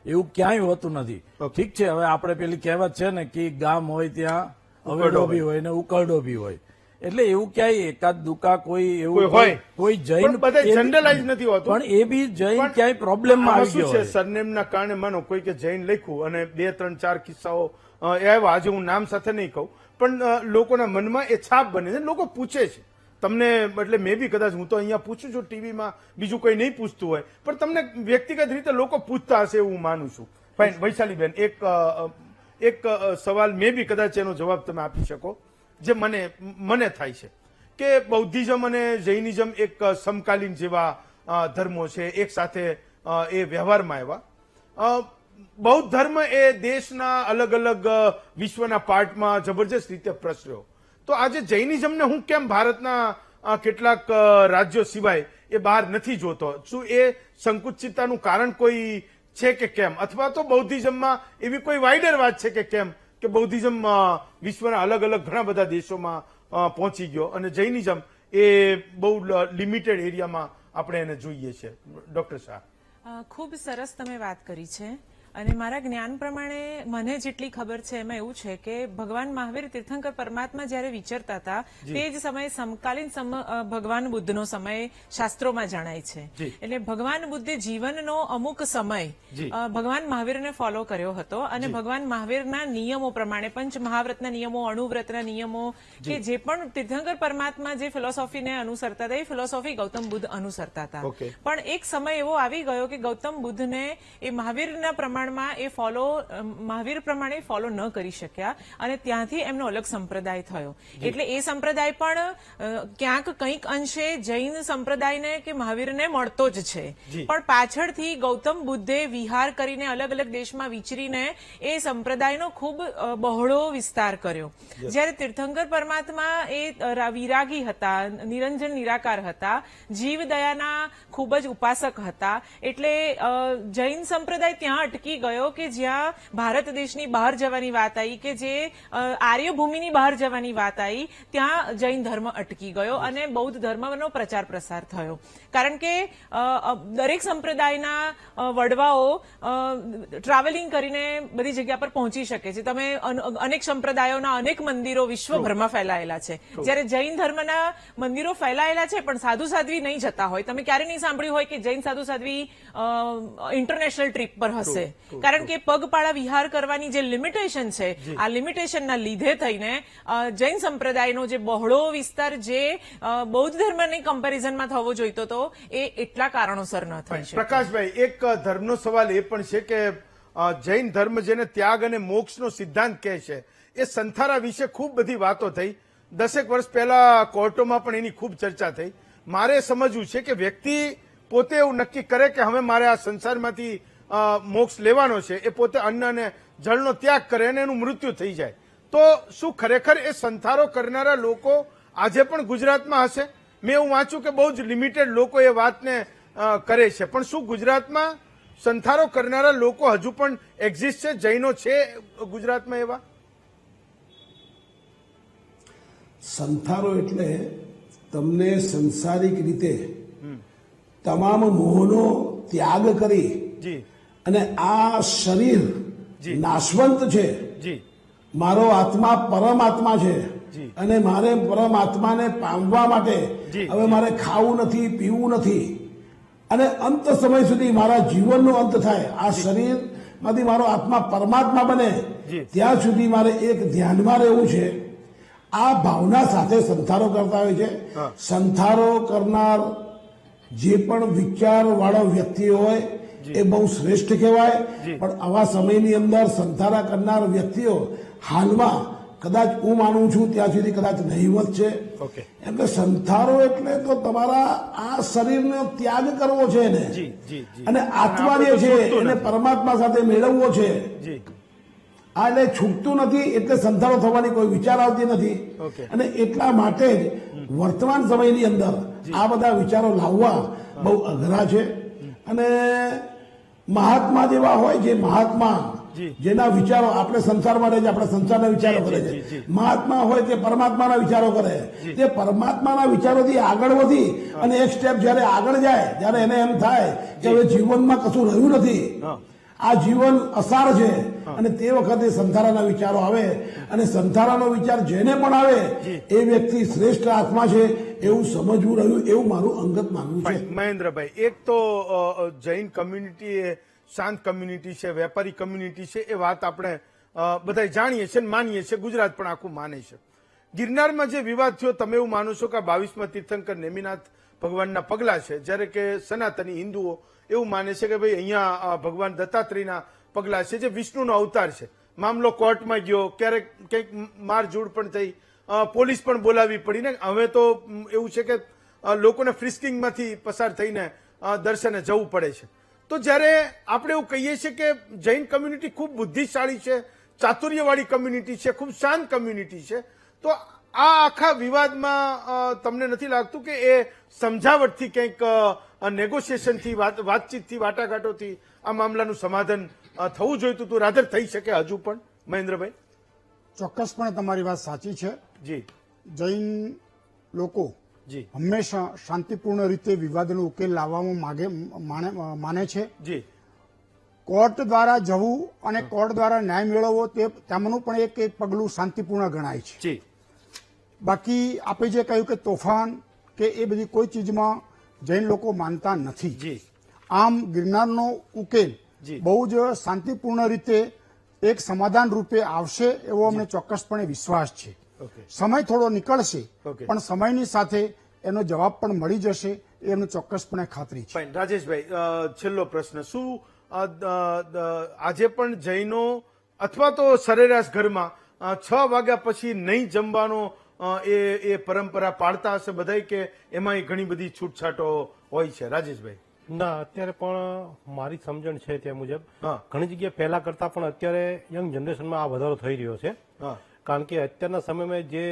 એવું ક્યાંય હોતું નથી. ઠીક છે, હવે આપણે પેલી કહેવત છે ને કે ગામ હોય ત્યાં અવેડો બી હોય ને ઉકરડો બી હોય, એટલે એવું ક્યાંય એકાદ દુકા કોઈ એવું હોય. કોઈ જૈન પણ બધા જનરલાઇઝ નથી હોતું. પણ એ બી જૈન ક્યાંય પ્રોબ્લેમમાં આમાં આવી શું ગયો છે, હોય. સરનેમના કારણે માનો કોઈ કે જૈન લખ્યું અને 2, 3, 4 કિસ્સાઓ આવ્યા. આજે હું નામ સાથે નહીં કહું, પણ લોકોના મનમાં એ છાપ બને છે. લોકો પૂછે છે તમને, એટલે મેં બી કદાચ હું તો અહીંયા પૂછું છું ટીવીમાં, બીજું કોઈ નહીં પૂછતું હોય, પણ તમને વ્યક્તિગત રીતે લોકો પૂછતા હશે એવું હું માનું છું. ફાઇન, વૈશાલીબેન, એક સવાલ મેં બી કદાચ એનો જવાબ તમે આપી શકો, જે મને થાય છે કે બૌદ્ધિઝમ અને જૈનિઝમ એક સમકાલીન જેવા ધર્મો છે, એક સાથે એ વ્યવહારમાં આવ્યા. બૌદ્ધ ધર્મ એ દેશના અલગ અલગ વિશ્વના પાર્ટમાં જબરજસ્ત રીતે પ્રસર્યો. તો આજે જૈનિઝમને હું કેમ ભારતના કેટલાક રાજ્યો સિવાય એ બહાર નથી જોતો? શું એ સંકુચિતતાનું કારણ કોઈ છે કે કેમ? અથવા તો બૌદ્ધિઝમમાં એવી કોઈ વાઇડર વાત છે કે કેમ કે બૌદ્ધિઝમ વિશ્વના અલગ અલગ ઘણા બધા દેશોમાં પહોંચી ગયો અને જૈનિઝમ એ બહુ લિમિટેડ એરિયામાં આપણે એને જોઈએ છે? ડોક્ટર શાહ, ખૂબ સરસ તમે વાત કરી છે. અને મારા જ્ઞાન પ્રમાણે મને જેટલી ખબર છે એમાં એવું છે કે ભગવાન મહાવીર તીર્થંકર પરમાત્મા જયારે વિચરતા હતા તે જ સમયે સમકાલીન ભગવાન બુદ્ધનો સમય શાસ્ત્રોમાં જણાય છે. એટલે ભગવાન બુદ્ધે જીવનનો અમુક સમય ભગવાન મહાવીરને ફોલો કર્યો હતો અને ભગવાન મહાવીરના નિયમો પ્રમાણે પંચ મહાવ્રતના નિયમો, અણુવ્રતના નિયમો, કે જે પણ તીર્થંકર પરમાત્મા જે ફિલોસોફીને અનુસરતા હતા એ ફિલોસોફી ગૌતમ બુદ્ધ અનુસરતા હતા. પણ એક સમય એવો આવી ગયો કે ગૌતમ બુદ્ધને એ મહાવીરના પ્રમાણે મહાવીર પ્રમાણે ફોલો ન કરી શક્યા અને ત્યાંથી એમનો અલગ સંપ્રદાય થયો. એટલે એ સંપ્રદાય પણ ક્યાંક કંઈક અંશે જૈન સંપ્રદાયને કે મહાવીરને મળતો જ છે, પણ પાછળથી ગૌતમ બુદ્ધે વિહાર કરીને અલગ અલગ દેશમાં વિચરીને એ સંપ્રદાયનો ખૂબ બહોળો વિસ્તાર કર્યો. જ્યારે તીર્થંકર પરમાત્મા એ વિરાગી હતા, નિરંજન નિરાકાર હતા, જીવદયાના ખૂબ જ ઉપાસક હતા. એટલે જૈન સંપ્રદાય ત્યાં અટકી ગયો કે જ્યાં ભારત દેશની બહાર જવાની વાત આવી, કે જે આર્યભૂમિની બહાર જવાની વાત આવી, ત્યાં જૈન ધર્મ અટકી ગયો અને બૌદ્ધ ધર્મનો પ્રચાર પ્રસાર થયો. કારણ કે દરેક સંપ્રદાયના વડવાઓ ટ્રાવેલિંગ કરીને બધી જગ્યા પર પહોંચી શકે છે. તમે અનેક સંપ્રદાયોના અનેક મંદિરો વિશ્વભરમાં ફેલાયેલા છે, જ્યારે જૈન ધર્મના મંદિરો ફેલાયેલા છે પણ સાધુ સાધ્વી નહીં જતા હોય. તમે ક્યારે નહીં સાંભળ્યું હોય કે જૈન સાધુ સાધ્વી ઇન્ટરનેશનલ ટ્રીપ પર હશે, કારણ કે પગપાળા વિહાર કરવાની જે લિમિટેશન છે, આ લિમિટેશનના લીધે થઈને જૈન સંપ્રદાયનો જે બહોળો વિસ્તાર જે બૌદ્ધ ધર્મની કમ્પેરિઝનમાં થવો જોઈતો હતો એ એટલા કારણોસર ન થઈ શકે. પ્રકાશભાઈ, એક ધર્મનો સવાલ એ પણ છે કે જૈન ધર્મ જેને ત્યાગ અને મોક્ષનો સિદ્ધાંત કહે છે, એ સંથારા વિશે ખૂબ બધી વાતો થઈ. 10 વર્ષ પહેલા કોર્ટોમાં પણ એની ખૂબ ચર્ચા થઈ. મારે સમજવું છે કે વ્યક્તિ પોતે એવું નક્કી કરે કે હવે મારે આ સંસારમાંથી મોક્ષ લેવાનો છે, એ પોતે અન્ન અને જળનો ત્યાગ કરે અને એનું મૃત્યુ થઈ જાય, તો શું ખરેખર એ સંથારો કરનારા લોકો આજે પણ ગુજરાતમાં હશે? મેં એવું વાંચ્યું કે બહુ જ લિમિટેડ લોકો એ વાતને કરે છે, પણ શું ગુજરાતમાં સંથારો કરનારા લોકો હજુ પણ એક્ઝિસ્ટ છે? જૈનો છે ગુજરાતમાં એવા? સંથારો એટલે તમને સંસારિક રીતે તમામ મોહનો ત્યાગ કરી અને આ શરીર નાશવંત છે, મારો આત્મા પરમાત્મા છે અને મારે પરમાત્માને પામવા માટે હવે મારે ખાવું નથી, પીવું નથી અને અંત સમય સુધી મારા જીવનનો અંત થાય, આ શરીરમાંથી મારો આત્મા પરમાત્મા બને ત્યાં સુધી મારે એક ધ્યાનમાં રહેવું છે. આ ભાવના સાથે સંથારો કરતા હોય છે. સંથારો કરનાર જે પણ વિચાર વાળો વ્યક્તિ હોય એ બહુ શ્રેષ્ઠ કહેવાય, પણ આવા સમયની અંદર સંથારા કરનાર વ્યક્તિઓ હાલમાં કદાચ હું માનું છું ત્યાં સુધી કદાચ નહીવત છે. એટલે સંથારો એટલે તો તમારા આ શરીરનો ત્યાગ કરવો છે એને, અને આત્મા જે છે એને પરમાત્મા સાથે મેળવવો છે. આ એટલે છૂટતું નથી, એટલે સંથારો થવાની કોઈ વિચાર આવતી નથી. અને એટલા માટે જ વર્તમાન સમયની અંદર આ બધા વિચારો લાવવા બહુ અઘરા છે. અને મહાત્મા જેવા હોય, જે મહાત્મા જેના વિચારો આપણે સંસારમાં રહે છે, આપણે સંસારના વિચારો કરે છે, મહાત્મા હોય તે પરમાત્માના વિચારો કરે, તે પરમાત્માના વિચારોથી આગળ વધી અને એક સ્ટેપ જયારે આગળ જાય, જયારે એને એમ થાય કે હવે જીવનમાં કશું રહ્યું નથી આ જીવન અસાર છે અને તે વખતે સંથારાના વિચારો આવે અને સંથારાનો વિચાર જેને પણ આવે એ વ્યક્તિ શ્રેષ્ઠ આત્મા છે એવું સમજવું રહ્યું એવું મારું અંગત માનવું છે. મહેન્દ્રભાઈ, એક તો જૈન કમ્યુનિટી એ શાંત કમ્યુનિટી છે, વેપારી કમ્યુનિટી છે, એ વાત આપણે બધા જાણીએ છીએ, માનીએ છીએ, ગુજરાત પણ આખું માને છે. ગિરનારમાં જે વિવાદ થયો, તમે એવું માનો છો કે 22મા તીર્થંકર નેમિનાથ ભગવાનના પગલા છે, જ્યારે કે સનાતની હિન્દુઓ એવું માને છે કે ભાઈ અહીંયા ભગવાન દત્તાત્રેયના પગલા છે, જે વિષ્ણુનો અવતાર છે. મામલો કોર્ટમાં ગયો, ક્યારેક કંઈક મારઝૂડ પણ થઈ, પોલીસ પણ બોલાવી પડી ને હવે તો એવું છે કે લોકોને ફ્રિસ્કિંગમાંથી પસાર થઈને દર્શને જવું પડે છે. તો જ્યારે આપણે એવું કહીએ છીએ કે જૈન કમ્યુનિટી ખૂબ બુદ્ધિશાળી છે, ચાતુર્યવાળી કમ્યુનિટી છે, ખૂબ શાંત કમ્યુનિટી છે, તો આ આખા વિવાદમાં તમને નથી લાગતું કે એ સમજાવટથી કંઈક નેગોશિએશનથી, વાતચીતથી, વાટાઘાટોથી આ મામલાનું સમાધાન થવું જોઈતું હતું, રાધર થઈ શકે હજુ પણ? મહેન્દ્રભાઈ? ચોક્કસપણે તમારી વાત સાચી છે. જી જૈન લોકો જી હંમેશા શાંતિપૂર્ણ રીતે વિવાદનો ઉકેલ લાવવામાં માને છે. જી કોર્ટ દ્વારા જવું અને કોર્ટ દ્વારા ન્યાય મેળવવો તે તેમનું પણ એક પગલું શાંતિપૂર્ણ ગણાય છે. જી બાકી આપે જે કહ્યું કે તોફાન કે એ બધી કોઈ ચીજમાં જૈન લોકો માનતા નથી. જી આમ ગિરનારનો ઉકેલ જી. બહુ જ શાંતિપૂર્ણ રીતે એક સમાધાન રૂપે આવશે એવો અમને ચોક્કસપણે વિશ્વાસ છે. ઓકે. સમય થોડો નીકળશે ઓકે. પણ સમયની સાથે એનો જવાબ પણ મળી જશે એ અમને ચોક્કસપણે ખાતરી છે. ફાઇન. રાજેશભાઈ, છેલ્લો પ્રશ્ન, શું આજે પણ જૈનો અથવા તો સરેરાશ ઘરમાં 6 વાગ્યા પછી નહીં જમવાનો એ પરંપરા પાળતા હશે બધાય, કે એમાં ઘણી બધી છૂટછાટો હોય છે? રાજેશભાઈ? ના, અત્યારે પણ મારી સમજણ છે તે મુજબ હા. ઘણી જગ્યાએ પહેલા કરતા પણ અત્યારે યંગ જનરેશનમાં આ વધારો થઈ રહ્યો છે. હા કારણ કે અત્યારના સમયમાં જે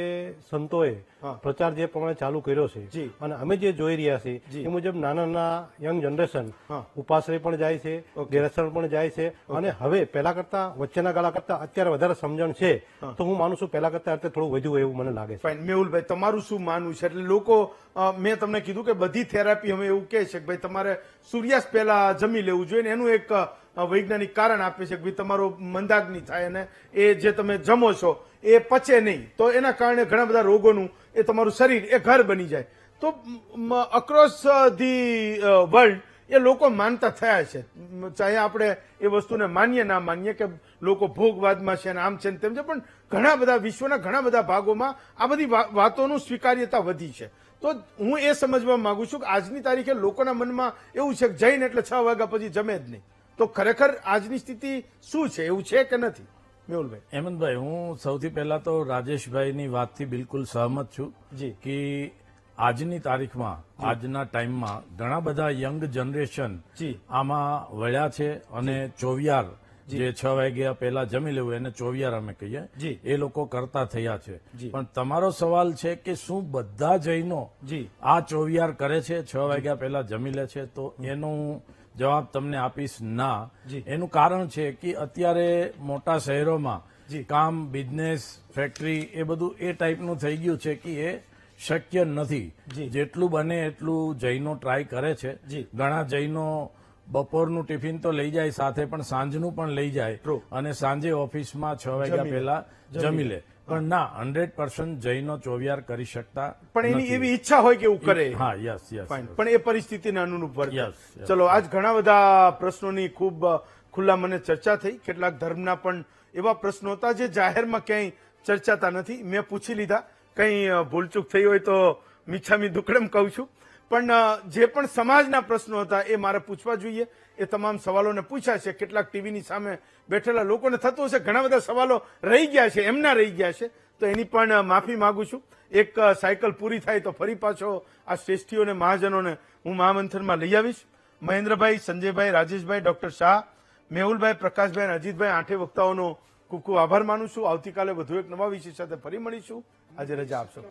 સંતોએ હા. પ્રચાર જે પ્રમાણે ચાલુ કર્યો છે જી. અને અમે જે જોઈ રહ્યા છીએ જી. એ મુજબ નાના નાના યંગ જનરેશન હા. ઉપાશ્રય પણ જાય છે, ઓકે. દેરાસર પણ જાય છે અને હવે પહેલા કરતા, વચ્ચેના ગાળા કરતા અત્યારે વધારે સમજણ છે. તો હું માનું છું પહેલા કરતા અત્યારે થોડું વધુ એવું મને લાગે છે. ફાઇન. મેહુલભાઈ, તમારું શું માનવું છે? એટલે લોકો, મેં તમને કીધું કે બધી થેરાપી હવે એવું કહે છે કે ભાઈ તમારે સૂર્યાસ્ત પહેલા જમી લેવું જોઈએ, ને એનું એક વૈજ્ઞાનિક કારણ આપે છે કે ભાઈ તમારો મંદાગ્નિ થાય અને એ જે તમે જમો છો એ પચે નહીં, તો એના કારણે ઘણા બધા રોગોનું એ તમારું શરીર એ ઘર બની જાય. તો અક્રોસ ધી વર્લ્ડ એ લોકો માનતા થયા છે, ચાહે આપણે એ વસ્તુને માનીએ ના માનીએ કે લોકો ભોગવાદમાં છે અને આમ છે ને તેમ છે, પણ ઘણા બધા વિશ્વના ઘણા બધા ભાગોમાં આ બધી વાતોનું સ્વીકાર્યતા વધી છે. તો હું એ સમજવા માંગુ છું કે આજની તારીખે લોકોના મનમાં એવું છે કે જૈન એટલે 6 વાગ્યા પછી જમે જ નહીં. તો ખરેખર આજની સ્થિતિ શું છે? એવું છે કે નથી? મેહુલભાઈ? હેમંતભાઈ, હું સૌથી પહેલા તો રાજેશભાઈની વાતથી બિલકુલ સહમત છું જી. કે આજની તારીખમાં, આજના ટાઈમમાં ઘણા બધા યંગ જનરેશન જી. આમાં વળ્યા છે અને ચોવિયાર, જે 6 વાગ્યા પહેલા જમી લેવું એને ચોવિયાર અમે કહીએ, જી. એ લોકો કરતા થયા છે. જી. પણ તમારો સવાલ છે કે શું બધા જૈનો જી. આ ચોવિયાર કરે છે, 6 વાગ્યા પહેલા જમી લે છે? તો એનો હું જવાબ તમને આપીશ ના. જી. એનું કારણ છે કે અત્યારે મોટા શહેરોમાં જી. કામ, બિઝનેસ, ફેક્ટરી એ બધું એ ટાઈપનું થઈ ગયું છે કે એ શક્ય નથી. જી. જેટલું બને એટલું જૈનો ટ્રાય કરે છે. જી. ઘણા જૈનો બપોરનું ટિફિન તો લઈ જાય, સાથે પણ સાંજનું પણ લઈ જાય True. અને સાંજે ઓફિસમાં 6 વાગ્યા જમી લે. પહેલા જમી લે. પણ ના, 100% જૈનો ચોવિયાર કરી શકતા પણ એની નથી. એવી ઈચ્છા હોય કે એવું કરે. હા, યસ યસ. ફાઇન. પણ એ પરિસ્થિતિને અનુરૂપ વર્તે. Yes, yes. ચલો, આજ ઘણા બધા પ્રશ્નોની ખૂબ ખુલ્લા મને ચર્ચા થઈ. કેટલાક ધર્મના પણ એવા પ્રશ્નો હતા જે જાહેરમાં ક્યાંય ચર્ચાતા નથી. મેં પૂછી લીધા. કંઈ ભૂલચૂક થઈ હોય તો મિચ્છામી દુક્કડમ કહું છું. પણ જે પણ સમાજના પ્રશ્નો હતા એ મારે પૂછવા જોઈએ. એ તમામ સવાલોને પૂછ્યા છે. કેટલાક ટીવીની સામે બેઠેલા લોકોને થતું હશે ઘણા બધા સવાલો રહી ગયા છે, એમના રહી ગયા છે, તો એની પણ માફી માંગુ છું. એક સાયકલ પૂરી થાય તો ફરી પાછો આ શ્રેષ્ઠીઓને, મહાજનોને હું મહામંથનમાં લઈ આવીશ. મહેન્દ્રભાઈ, સંજયભાઈ, રાજેશભાઈ, ડોક્ટર શાહ, મેહુલભાઈ, પ્રકાશભાઈ અને અજીતભાઈ, 8 વક્તાઓનો ખૂબ ખૂબ આભાર માનું છું. આવતીકાલે વધુ એક નવા વિષય સાથે ફરી મળીશું. આજે રજા આપશો.